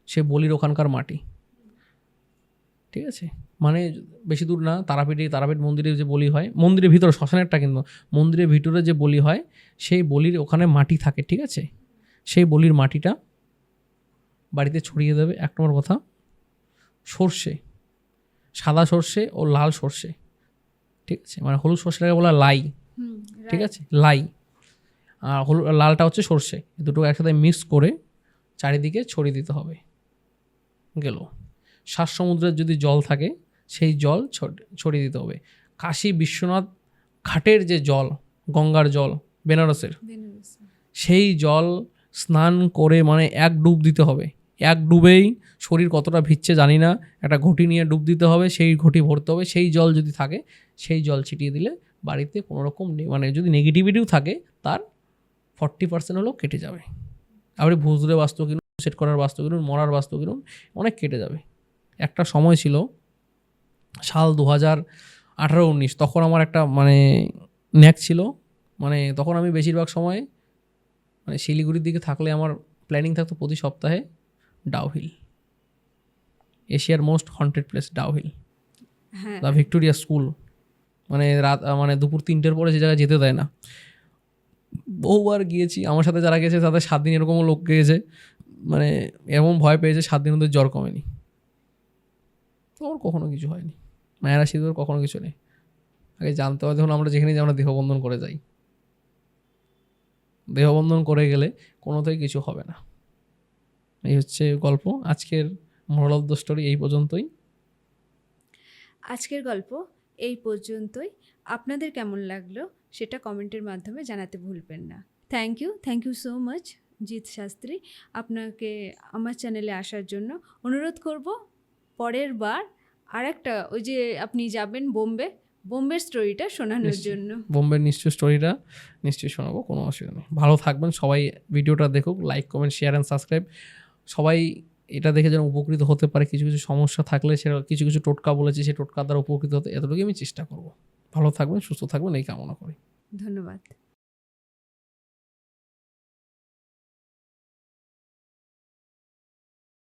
সে বলির ওখানকার মাটি, ঠিক আছে, মানে বেশি দূর না, তারাপীঠ মন্দিরে যে বলি হয়, মন্দিরের ভিতরে, শ্মশানেরটা কিন্তু মন্দিরের ভিতরে যে বলি হয় সেই বলির ওখানে মাটি থাকে, ঠিক আছে, সেই বলির মাটিটা বাড়িতে ছড়িয়ে দেবে। 1 নম্বর কথা, সর্ষে, সাদা সর্ষে ও লাল সর্ষে, ঠিক আছে, মানে হলুদ সর্ষেটাকে বলা লাই, ঠিক আছে, লাই, আর লালটা হচ্ছে সর্ষে, দুটো একসাথে মিক্স করে চারিদিকে ছড়িয়ে দিতে হবে। গেল। 7 সমুদ্রের যদি জল থাকে সেই জল ছড়িয়ে দিতে হবে। কাশী বিশ্বনাথ ঘাটের যে জল, গঙ্গার জল বেনারসের, সেই জল স্নান করে মানে 1 ডুব দিতে হবে। 1 ডুবেই শরীর কতটা ভিজছে জানি না, একটা ঘটি নিয়ে ডুব দিতে হবে, সেই ঘটি ভরতে হবে, সেই জল যদি থাকে সেই জল ছিটিয়ে দিলে বাড়িতে কোনো রকম মানে যদি নেগেটিভিটিও থাকে তার 40% হলেও কেটে যাবে। আপনি ভুজরে বাস্তু কিনুন, সেট করার বাস্তু কিনুন, মরার বাস্তু কিনুন, অনেক কেটে যাবে। একটা সময় ছিল সাল 2018-19, তখন আমার একটা মানে ন্যাক ছিল, মানে তখন আমি বেশিরভাগ সময় মানে শিলিগুড়ির দিকে থাকলে আমার প্ল্যানিং থাকতো প্রতি সপ্তাহে ডাউহিল, এশিয়ার most haunted place Dowhill, the Victoria school, মানে রাত মানে দুপুর 3টের পরে যে জায়গায় যেতে দেয় না। বহুবার গিয়েছি, আমার সাথে যারা গেছে তাদের 7 দিন এরকমও লোক গিয়েছে, মানে এমন ভয় পেয়েছে 7 দিন ওদের জ্বর কমেনি। ওর কখনো কিছু হয়নি, মায়েরা শীতের কখনো কিছু নেই। আগে জানতে হয়, দেখুন আমরা যেখানে আমরা দেহবন্ধন করে যাই, দেহবন্ধন করে গেলে কোনোতেই কিছু হবে না। এই হচ্ছে গল্প। আজকের মোরাল অফ দ্য স্টোরি এই পর্যন্তই। আজকের গল্প এই পর্যন্তই। আপনাদের কেমন লাগলো সেটা কমেন্টের মাধ্যমে জানাতে ভুলবেন না। Thank you so much Jeet Shastri, আপনাকে আমার চ্যানেলে আসার জন্য অনুরোধ করব। পরের বার আরেকটা ওই যে আপনি যাবেন বোম্বের স্টোরিটা শোনানোর জন্য। বোম্বের স্টোরিটা নিশ্চয়ই শোনাবো, কোনো অসুবিধা নেই। ভালো থাকবেন সবাই, ভিডিওটা দেখুক, like comment share and subscribe. সবাই এটা দেখে যেন উপকৃত হতে পারে, কিছু কিছু সমস্যা থাকলে সেটা কিছু কিছু টোটকা বলেছি, সেই টোটকা দ্বারা উপকৃত হতে এতটুকুই আমি চেষ্টা করব। ভালো থাকবেন, সুস্থ থাকবেন, এই কামনা করি। ধন্যবাদ।